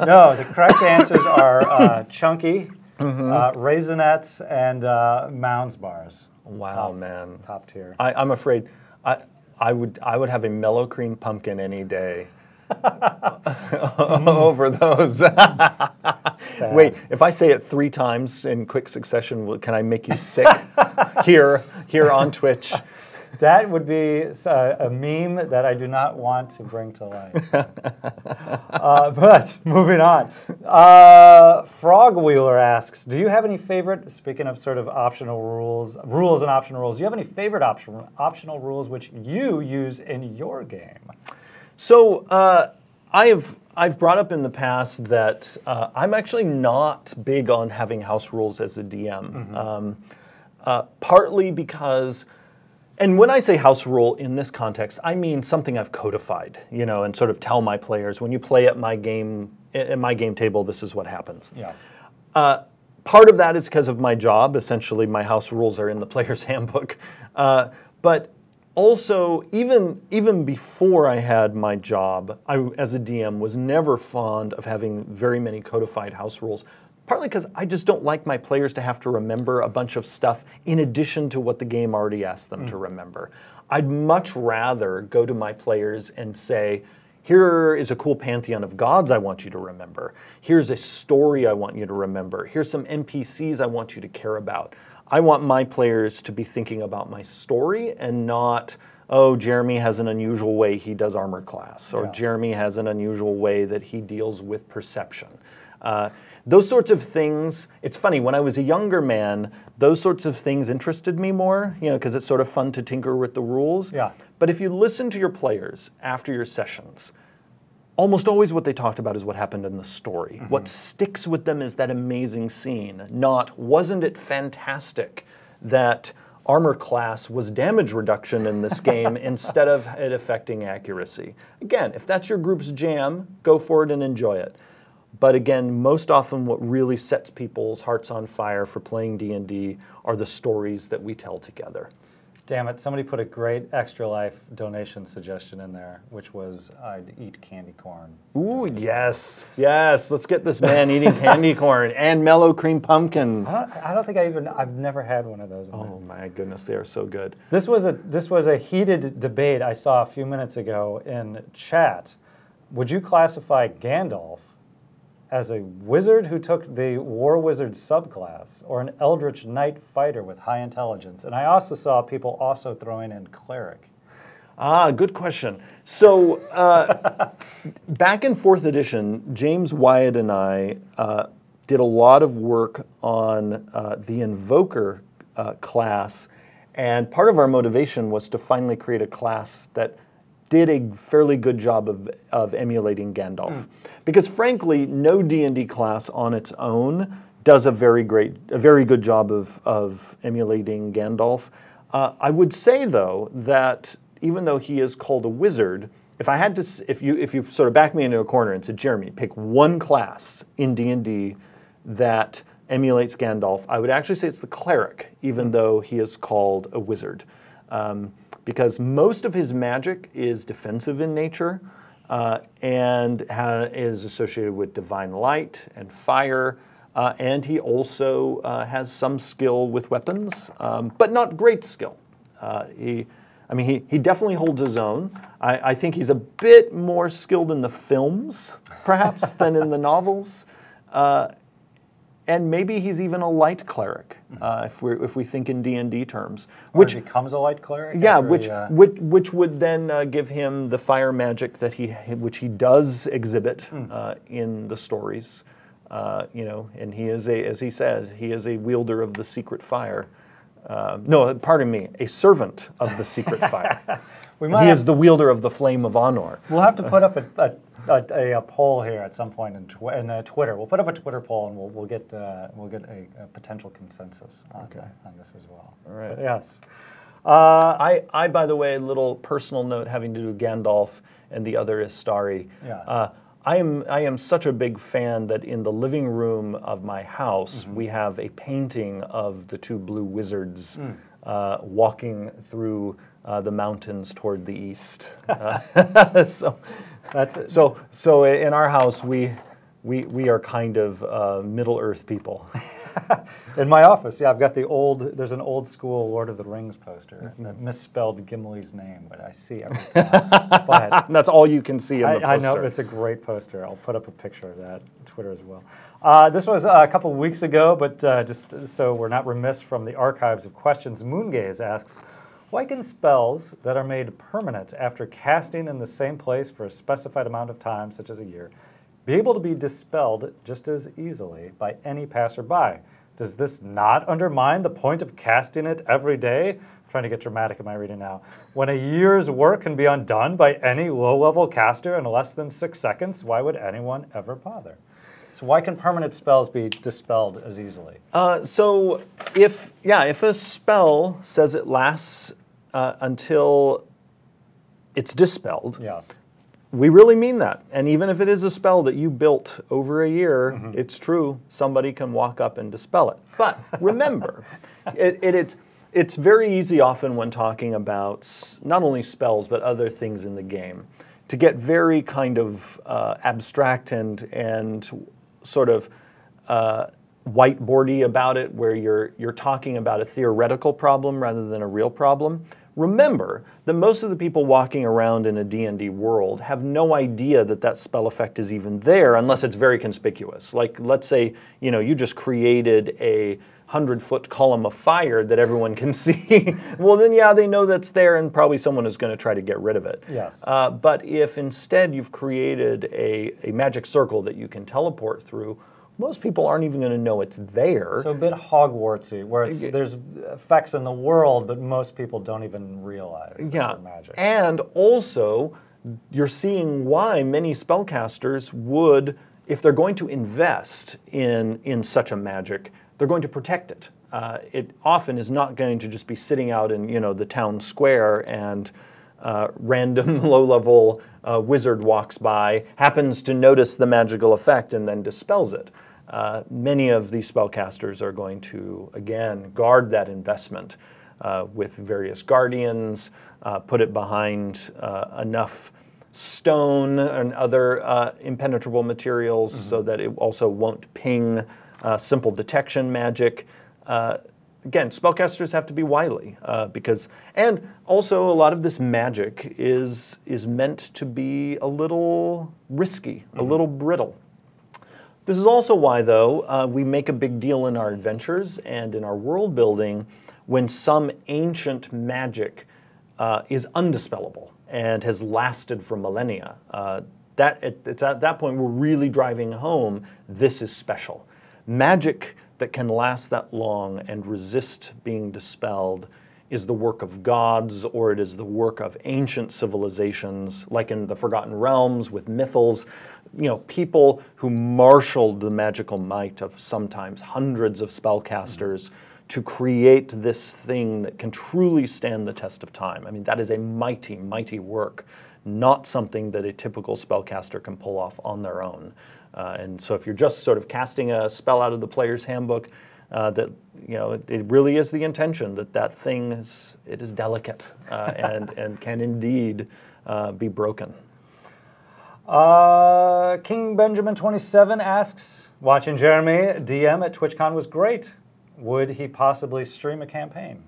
No, the correct answers are chunky, Raisinets, and Mounds bars. Wow, man. Top tier. I'm afraid I would have a mellow cream pumpkin any day over those. Wait, if I say it 3 times in quick succession, can I make you sick here on Twitch? That would be a meme that I do not want to bring to life. But moving on. Frog Wheeler asks, do you have any favorite, speaking of sort of optional rules and optional rules, do you have any favorite optional rules which you use in your game? So I've brought up in the past that I'm actually not big on having house rules as a DM. Partly because, and when I say house rule in this context, I mean something I've codified, and sort of tell my players, when you play at my game table, this is what happens. Yeah. Part of that is because of my job. Essentially, my house rules are in the player's handbook. But also, even before I had my job, I, as a DM, was never fond of having very many codified house rules, partly because I just don't like my players to have to remember a bunch of stuff in addition to what the game already asked them to remember. I'd much rather go to my players and say, here is a cool pantheon of gods I want you to remember. Here's a story I want you to remember. Here's some NPCs I want you to care about. I want my players to be thinking about my story and not, oh, Jeremy has an unusual way he does armor class, or Jeremy has an unusual way that he deals with perception. Those sorts of things, it's funny, when I was a younger man, those sorts of things interested me more, because it's sort of fun to tinker with the rules. Yeah. But if you listen to your players after your sessions, almost always what they talked about is what happened in the story. What sticks with them is that amazing scene, not, wasn't it fantastic that armor class was damage reduction in this game instead of it affecting accuracy. Again, if that's your group's jam, go for it and enjoy it. But again, most often what really sets people's hearts on fire for playing D&D are the stories that we tell together. Damn it, somebody put a great Extra Life donation suggestion in there, which was I'd eat candy corn. Ooh, yes. Yes, let's get this man eating candy corn and mellow cream pumpkins. I don't think I've never had one of those. Oh my goodness, they are so good. This was a heated debate I saw a few minutes ago in chat. Would you classify Gandalf as a wizard who took the War Wizard subclass, or an Eldritch Knight fighter with high intelligence? And I also saw people also throwing in cleric. Ah, good question. So back in 4th edition, James Wyatt and I did a lot of work on the Invoker class, and part of our motivation was to finally create a class that did a fairly good job of emulating Gandalf. Because frankly, no D&D class on its own does a very good job of emulating Gandalf. I would say though that even though he is called a wizard, if you sort of back me into a corner and said, Jeremy, pick one class in D&D that emulates Gandalf, I would actually say it's the cleric, even though he is called a wizard. Because most of his magic is defensive in nature and is associated with divine light and fire, and he also has some skill with weapons, but not great skill. He definitely holds his own. I think he's a bit more skilled in the films, perhaps, than in the novels. And maybe he's even a light cleric, if we think in D&D terms. Which becomes a light cleric? Yeah, which would then give him the fire magic that which he does exhibit in the stories. And he is as he says, he is a wielder of the secret fire. No, pardon me, a servant of the secret fire. We might he is the wielder of the flame of honor. We'll have to put up a poll here at some point in Twitter. We'll put up a Twitter poll, and we'll get a potential consensus on this as well. All right. But yes. I, by the way, a little personal note having to do with Gandalf and the other Istari. Yes. I am such a big fan that in the living room of my house we have a painting of the two blue wizards walking through the mountains toward the east. So in our house we are kind of Middle Earth people. In my office, I've got there's an old school Lord of the Rings poster that misspelled Gimli's name, but I see every time. But that's all you can see in the poster. I know, it's a great poster. I'll put up a picture of that on Twitter as well. This was a couple weeks ago, but just so we're not remiss from the archives of questions, Moongaze asks, why can spells that are made permanent after casting in the same place for a specified amount of time, such as a year, be able to be dispelled just as easily by any passerby? Does this not undermine the point of casting it every day? I'm trying to get dramatic in my reading now. When a year's work can be undone by any low-level caster in less than 6 seconds, why would anyone ever bother? So why can permanent spells be dispelled as easily? So if a spell says it lasts until it's dispelled, yes, we really mean that. And even if it is a spell that you built over a year, it's true, somebody can walk up and dispel it. But remember, it's very easy often when talking about not only spells, but other things in the game, to get very kind of abstract and sort of whiteboardy about it, where you're talking about a theoretical problem rather than a real problem. Remember that most of the people walking around in a D&D world have no idea that that spell effect is even there unless it's very conspicuous. Like, let's say, you just created a 100-foot column of fire that everyone can see. Well, then, they know that's there, and probably someone is going to try to get rid of it. Yes. But if instead you've created a magic circle that you can teleport through, most people aren't even going to know it's there. So a bit Hogwartsy, where there's effects in the world, but most people don't even realize that they're magic. And also, you're seeing why many spellcasters would, if they're going to invest in such a magic, they're going to protect it. It often is not going to just be sitting out in the town square and random low-level wizard walks by, happens to notice the magical effect, and then dispels it. Many of these spellcasters are going to, again, guard that investment with various guardians, put it behind enough stone and other impenetrable materials so that it also won't ping simple detection magic. Again, spellcasters have to be wily and also a lot of this magic is meant to be a little risky, a little brittle. This is also why, though, we make a big deal in our adventures and in our world building when some ancient magic is undispellable and has lasted for millennia. It's at that point we're really driving home this is special. Magic that can last that long and resist being dispelled is the work of gods, or it is the work of ancient civilizations, like in the Forgotten Realms with Mythos, people who marshaled the magical might of sometimes hundreds of spellcasters to create this thing that can truly stand the test of time. I mean, that is a mighty, mighty work, not something that a typical spellcaster can pull off on their own. And so if you're just sort of casting a spell out of the player's handbook, it really is the intention that thing is delicate and can indeed be broken. King Benjamin 27 asks, watching Jeremy DM at TwitchCon was great. Would he possibly stream a campaign?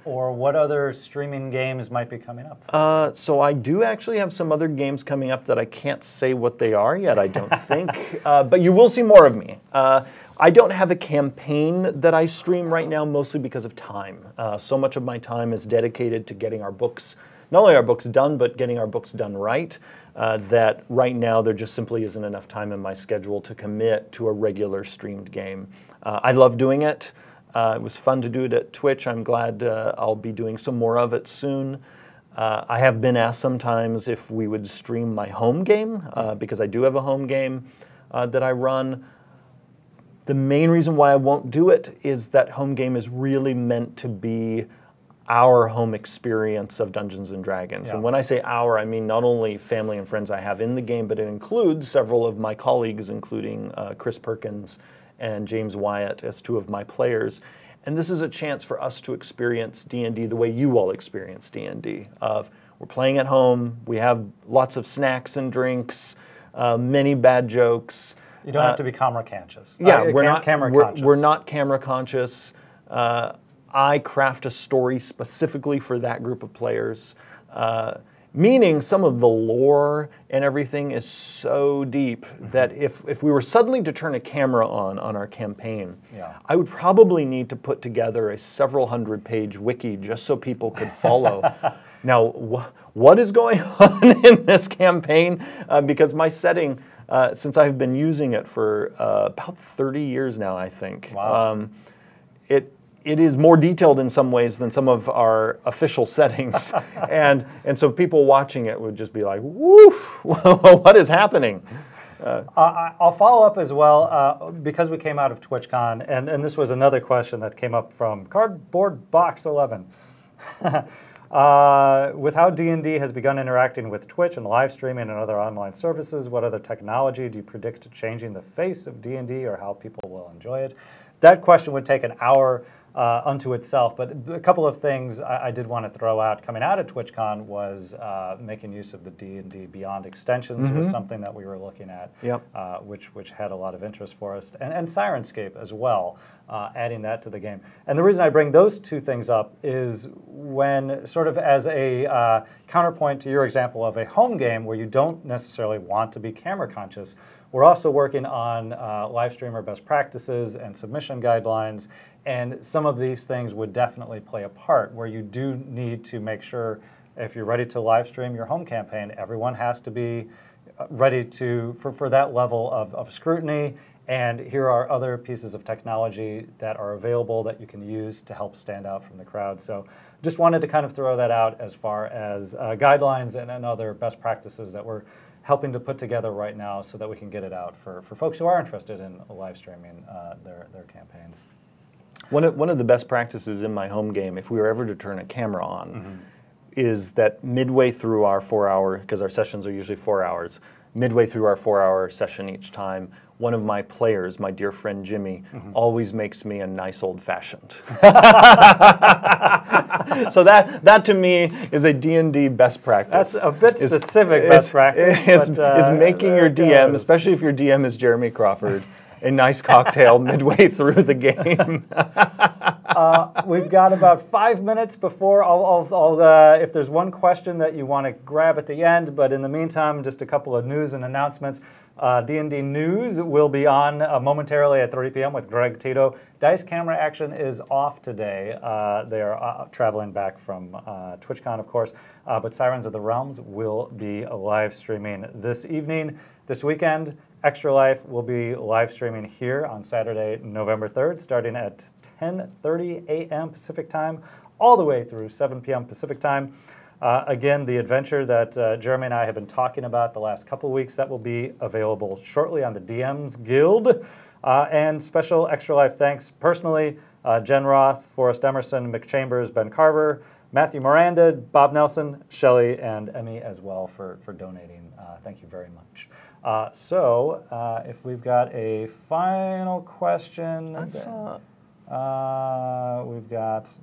Or what other streaming games might be coming up? So I do actually have some other games coming up that I can't say what they are yet, I don't think. But you will see more of me. I don't have a campaign that I stream right now, mostly because of time. So much of my time is dedicated to getting our books, not only our books done, but getting our books done right, that right now there just simply isn't enough time in my schedule to commit to a regular streamed game. I love doing it. It was fun to do it at Twitch. I'm glad I'll be doing some more of it soon. I have been asked sometimes if we would stream my home game, because I do have a home game that I run. The main reason why I won't do it is that home game is really meant to be our home experience of Dungeons and Dragons. And when I say our, I mean not only family and friends I have in the game, but it includes several of my colleagues, including Chris Perkins and James Wyatt as two of my players. And this is a chance for us to experience D&D the way you all experience D&D. We're playing at home, we have lots of snacks and drinks, many bad jokes. You don't have to be camera conscious. Yeah, we're not camera conscious. I craft a story specifically for that group of players, meaning some of the lore and everything is so deep that if we were suddenly to turn a camera on our campaign, I would probably need to put together a several hundred-page wiki just so people could follow. Now, what is going on in this campaign? Because my setting, since I've been using it for about 30 years now, I think, it is more detailed in some ways than some of our official settings. and so people watching it would just be like, woof, what is happening? I'll follow up as well, because we came out of TwitchCon, and this was another question that came up from Cardboard Box 11. With how D&D has begun interacting with Twitch and live streaming and other online services, what other technology do you predict changing the face of D&D or how people will enjoy it? That question would take an hour unto itself, but a couple of things I did want to throw out coming out of TwitchCon was making use of the D&D Beyond extensions was something that we were looking at, which had a lot of interest for us, and Sirenscape as well, adding that to the game. And the reason I bring those two things up is when sort of as a counterpoint to your example of a home game where you don't necessarily want to be camera conscious, we're also working on live streamer best practices and submission guidelines, and some of these things would definitely play a part where you do need to make sure if you're ready to live stream your home campaign, everyone has to be ready for that level of scrutiny, and here are other pieces of technology that are available that you can use to help stand out from the crowd. So just wanted to kind of throw that out as far as guidelines and other best practices that we're helping to put together right now so that we can get it out for folks who are interested in live streaming their campaigns. One of the best practices in my home game, if we were ever to turn a camera on, is that midway through our 4-hour, because our sessions are usually 4 hours, midway through our 4-hour session each time, one of my players, my dear friend Jimmy, always makes me a nice old-fashioned. So that to me is a D&D best practice. That's a bit specific best practice. Is making your DM, especially if your DM is Jeremy Crawford, a nice cocktail midway through the game. We've got about 5 minutes before if there's one question that you want to grab at the end, but in the meantime, just a couple of news and announcements. D&D News will be on momentarily at 3 p.m. with Greg Tito. Dice Camera Action is off today. They are traveling back from TwitchCon, of course, but Sirens of the Realms will be live streaming this evening. This weekend, Extra Life will be live streaming here on Saturday, November 3rd, starting at 10:30 a.m. Pacific Time, all the way through 7 p.m. Pacific Time. Again, the adventure that Jeremy and I have been talking about the last couple of weeks, that will be available shortly on the DMs Guild. And special Extra Life thanks personally, Jen Roth, Forrest Emerson, Mick Chambers, Ben Carver, Matthew Miranda, Bob Nelson, Shelley, and Emmy as well for donating. Thank you very much. So if we've got a final question, we've got,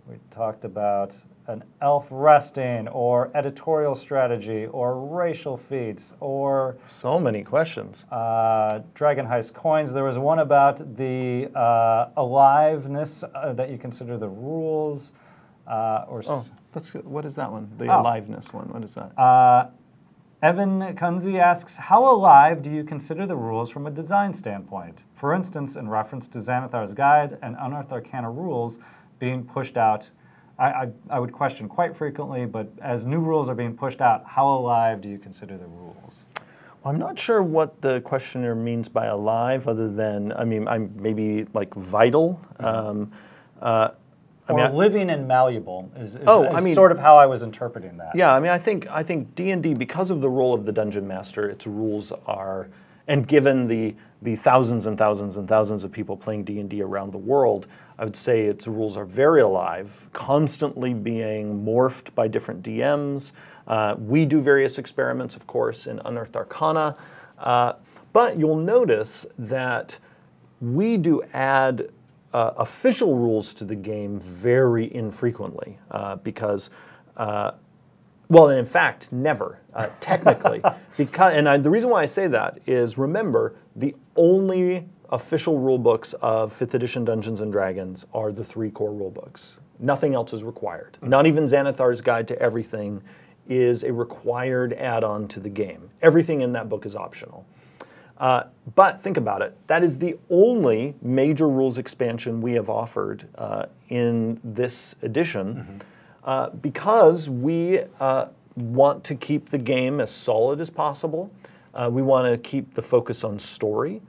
we talked about an elf resting, or editorial strategy, or racial feats, or... So many questions. Dragon Heist coins. There was one about the aliveness that you consider the rules. That's good. What is that one? The aliveness one. What is that? Evan Kunze asks, how alive do you consider the rules from a design standpoint? For instance, in reference to Xanathar's Guide and Unearthed Arcana rules being pushed out, I would question quite frequently, but as new rules are being pushed out, how alive do you consider the rules? Well, I'm not sure what the questioner means by alive, other than, I mean, I'm maybe like vital. Or living and malleable is I mean, sort of how I was interpreting that. Yeah, I mean, I think D&D, because of the role of the Dungeon Master, its rules are, and given the thousands and thousands and thousands of people playing D&D around the world, I would say its rules are very alive, constantly being morphed by different DMs. We do various experiments, of course, in Unearthed Arcana, but you'll notice that we do add official rules to the game very infrequently because, well, and in fact, never, technically. The reason why I say that is, remember, the only official rule books of 5th edition Dungeons & Dragons are the 3 core rule books. Nothing else is required. Not even Xanathar's Guide to Everything is a required add-on to the game. Everything in that book is optional. But think about it. That is the only major rules expansion we have offered in this edition because we want to keep the game as solid as possible. We want to keep the focus on story.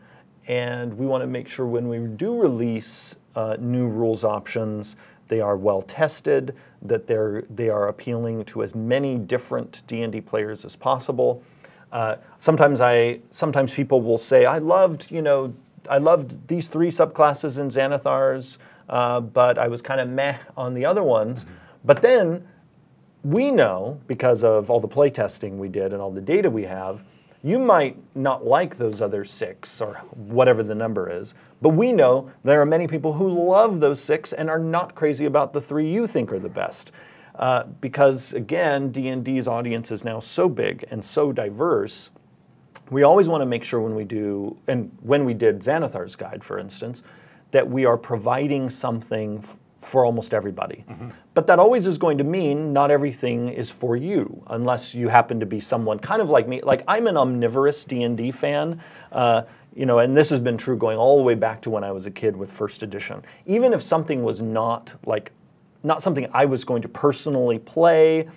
And we want to make sure when we do release new rules options, they are well tested, that they are appealing to as many different D&D players as possible. Sometimes people will say, I loved these 3 subclasses in Xanathar's, but I was kind of meh on the other ones. But then we know, because of all the play testing we did and all the data we have, you might not like those other 6 or whatever the number is, but we know there are many people who love those 6 and are not crazy about the 3 you think are the best. Because again, D&D's audience is now so big and so diverse, we always want to make sure when we do, and when we did Xanathar's Guide, for instance, that we are providing something for almost everybody. But that always is going to mean not everything is for you, unless you happen to be someone kind of like me. Like, I'm an omnivorous D&D fan, and this has been true going all the way back to when I was a kid with 1st edition. Even if something was not something I was going to personally play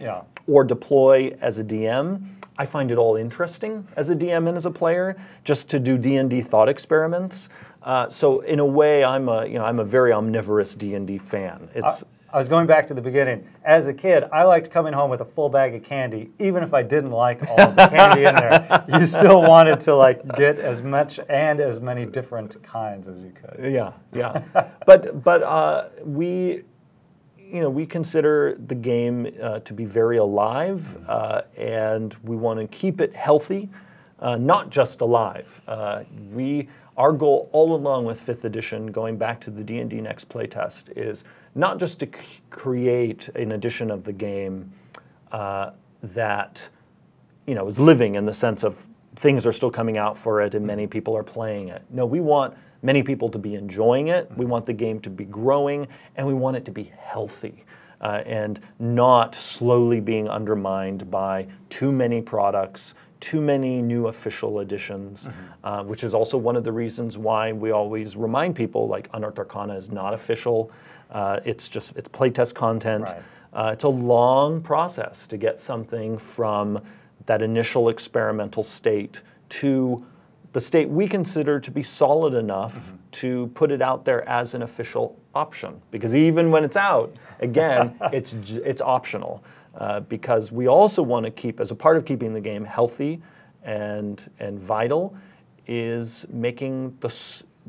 or deploy as a DM, I find it all interesting as a DM and as a player, just to do D&D thought experiments. So in a way, I'm a very omnivorous D&D fan. I was going back to the beginning. As a kid, I liked coming home with a full bag of candy, even if I didn't like all of the candy in there. You still wanted to get as much and as many different kinds as you could. Yeah. But we consider the game to be very alive, and we want to keep it healthy, not just alive. Our goal all along with 5th edition, going back to the D&D Next playtest, is not just to create an edition of the game that is living in the sense of things are still coming out for it and many people are playing it. No, we want many people to be enjoying it. We want the game to be growing, and we want it to be healthy and not slowly being undermined by too many products, too many new official editions, which is also one of the reasons why we always remind people, like, Unearthed Arcana is not official. It's playtest content. Right. It's a long process to get something from that initial experimental state to the state we consider to be solid enough to put it out there as an official option. Because even when it's out, again, it's optional. Because we also want to keep, as a part of keeping the game healthy and vital, is making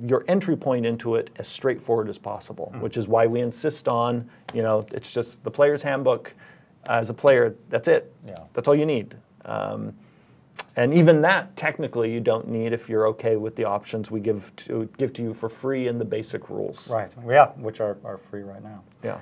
your entry point into it as straightforward as possible, which is why we insist on, it's just the player's handbook. As a player, that's it. Yeah. That's all you need. And even that, technically, you don't need if you're okay with the options we give to you for free in the basic rules. Right. Yeah, which are free right now. Yeah.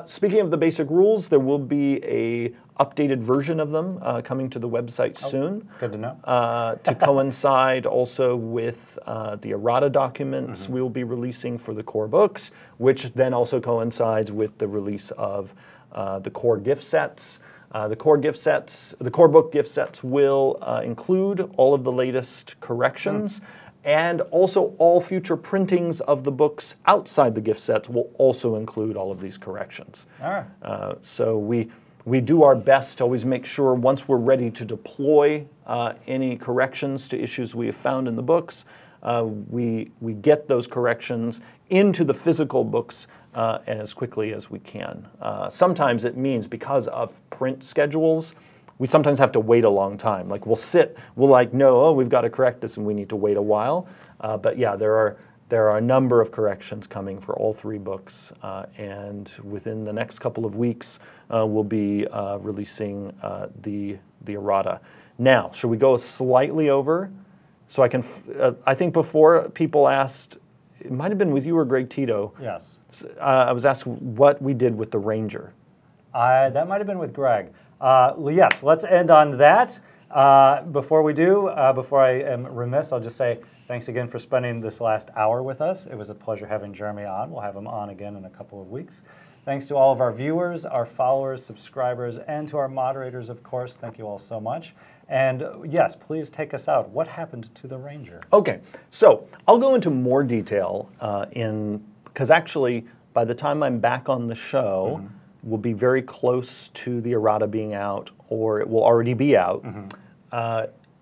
Speaking of the basic rules, there will be a updated version of them coming to the website soon. Good to know. To coincide also with the errata documents we will be releasing for the core books, which then also coincides with the release of the core gift sets. The core book gift sets will include all of the latest corrections, and also all future printings of the books outside the gift sets will also include all of these corrections. All right. So we do our best to always make sure once we're ready to deploy any corrections to issues we have found in the books, we get those corrections into the physical books as quickly as we can. Sometimes it means because of print schedules, we sometimes have to wait a long time. Like we'll like know, oh, we've got to correct this and we need to wait a while. But yeah, there are a number of corrections coming for all 3 books, and within the next couple of weeks, we'll be releasing the errata. Now, should we go slightly over? So I think before people asked, it might have been with you or Greg Tito. Yes. I was asked what we did with the Ranger. That might have been with Greg. Yes, let's end on that. Before we do, before I am remiss, I'll just say thanks again for spending this last hour with us. It was a pleasure having Jeremy on. We'll have him on again in a couple of weeks. Thanks to all of our viewers, our followers, subscribers, and to our moderators, of course. Thank you all so much. And yes, please take us out. What happened to the Ranger? Okay, so I'll go into more detail because actually, by the time I'm back on the show, we'll be very close to the errata being out, or it will already be out.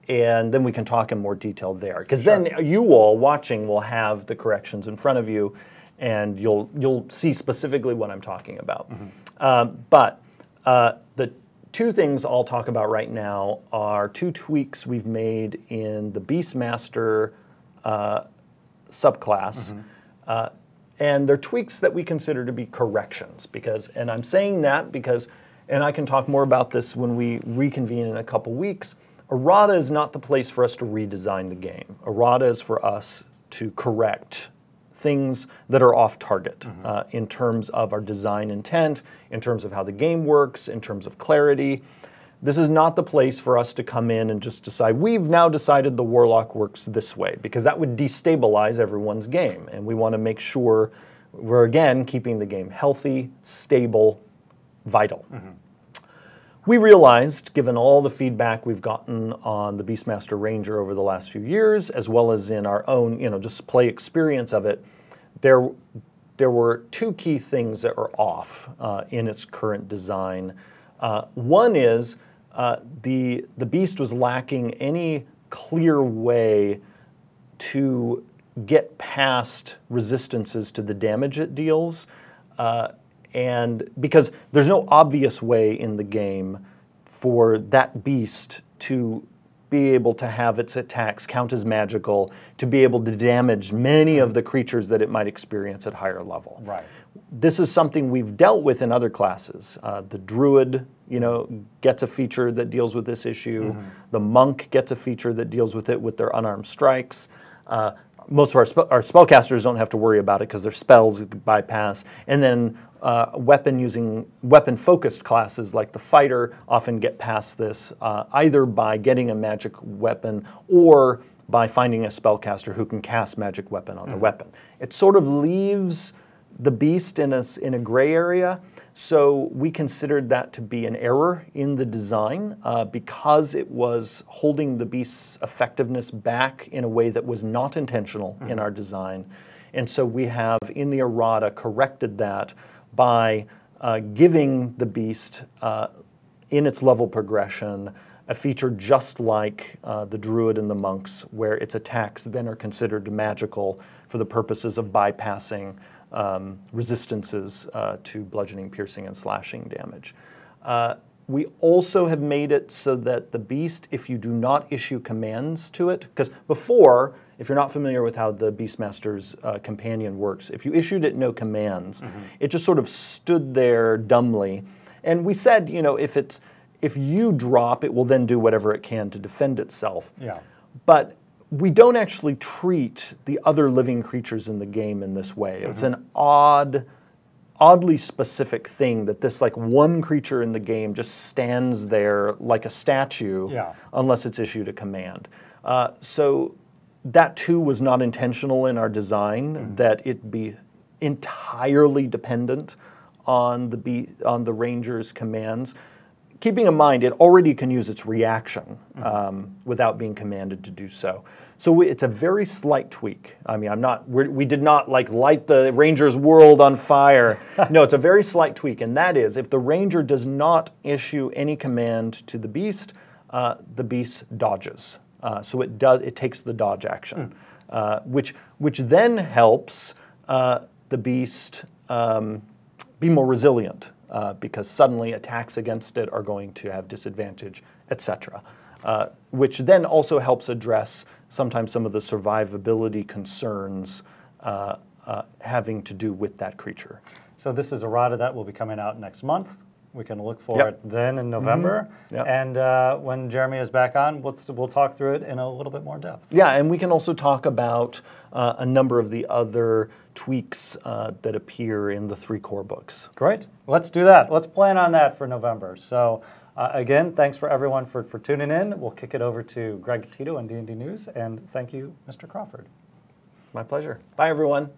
And then we can talk in more detail there. Because then you all watching will have the corrections in front of you, and you'll see specifically what I'm talking about. But the 2 things I'll talk about right now are 2 tweaks we've made in the Beastmaster subclass. And they're tweaks that we consider to be corrections. And I'm saying that because, and I can talk more about this when we reconvene in a couple weeks, errata is not the place for us to redesign the game. Errata is for us to correct things that are off target in terms of our design intent, in terms of how the game works, in terms of clarity. This is not the place for us to come in and just decide, we've now decided the Warlock works this way, because that would destabilize everyone's game. And we want to make sure we're, again, keeping the game healthy, stable, vital. We realized, given all the feedback we've gotten on the Beastmaster Ranger over the last few years, as well as in our own, just play experience of it, there were 2 key things that are off in its current design. One is the Beast was lacking any clear way to get past resistances to the damage it deals. And because there's no obvious way in the game for that beast to be able to have its attacks count as magical, to be able to damage many of the creatures that it might experience at higher level. Right. This is something we've dealt with in other classes. The Druid, gets a feature that deals with this issue. The Monk gets a feature that deals with it with their unarmed strikes. Most of our spellcasters don't have to worry about it because their spells bypass. And then weapon-focused classes like the Fighter often get past this either by getting a magic weapon or by finding a spellcaster who can cast magic weapon on their weapon. It sort of leaves the Beast in a gray area. So we considered that to be an error in the design because it was holding the Beast's effectiveness back in a way that was not intentional in our design. And so we have, in the errata, corrected that by giving the Beast, in its level progression, a feature just like the Druid and the Monks, where its attacks then are considered magical for the purposes of bypassing resistances to bludgeoning, piercing, and slashing damage. We also have made it so that the Beast, if you do not issue commands to it, because before, if you're not familiar with how the Beastmaster's companion works, if you issued it no commands, it just sort of stood there dumbly. And we said, if you drop, it will then do whatever it can to defend itself. Yeah. But we don't actually treat the other living creatures in the game in this way. It's an oddly specific thing that this one creature in the game just stands there like a statue unless it's issued a command. So that too was not intentional in our design, that it be entirely dependent on the Ranger's commands. Keeping in mind, it already can use its reaction without being commanded to do so. So it's a very slight tweak. I mean, we did not light the Ranger's world on fire. No, it's a very slight tweak, and that is, if the Ranger does not issue any command to the Beast dodges. So it takes the dodge action, which then helps the Beast be more resilient because suddenly attacks against it are going to have disadvantage, etc. Which then also helps address sometimes some of the survivability concerns having to do with that creature. So this is errata that will be coming out next month. We can look for it then in November. Yep. And when Jeremy is back on, we'll talk through it in a little bit more depth. Yeah, and we can also talk about a number of the other tweaks that appear in the 3 core books. Great. Let's do that. Let's plan on that for November. So again, thanks for everyone for tuning in. We'll kick it over to Greg Tito and D&D News. And thank you, Mr. Crawford. My pleasure. Bye, everyone.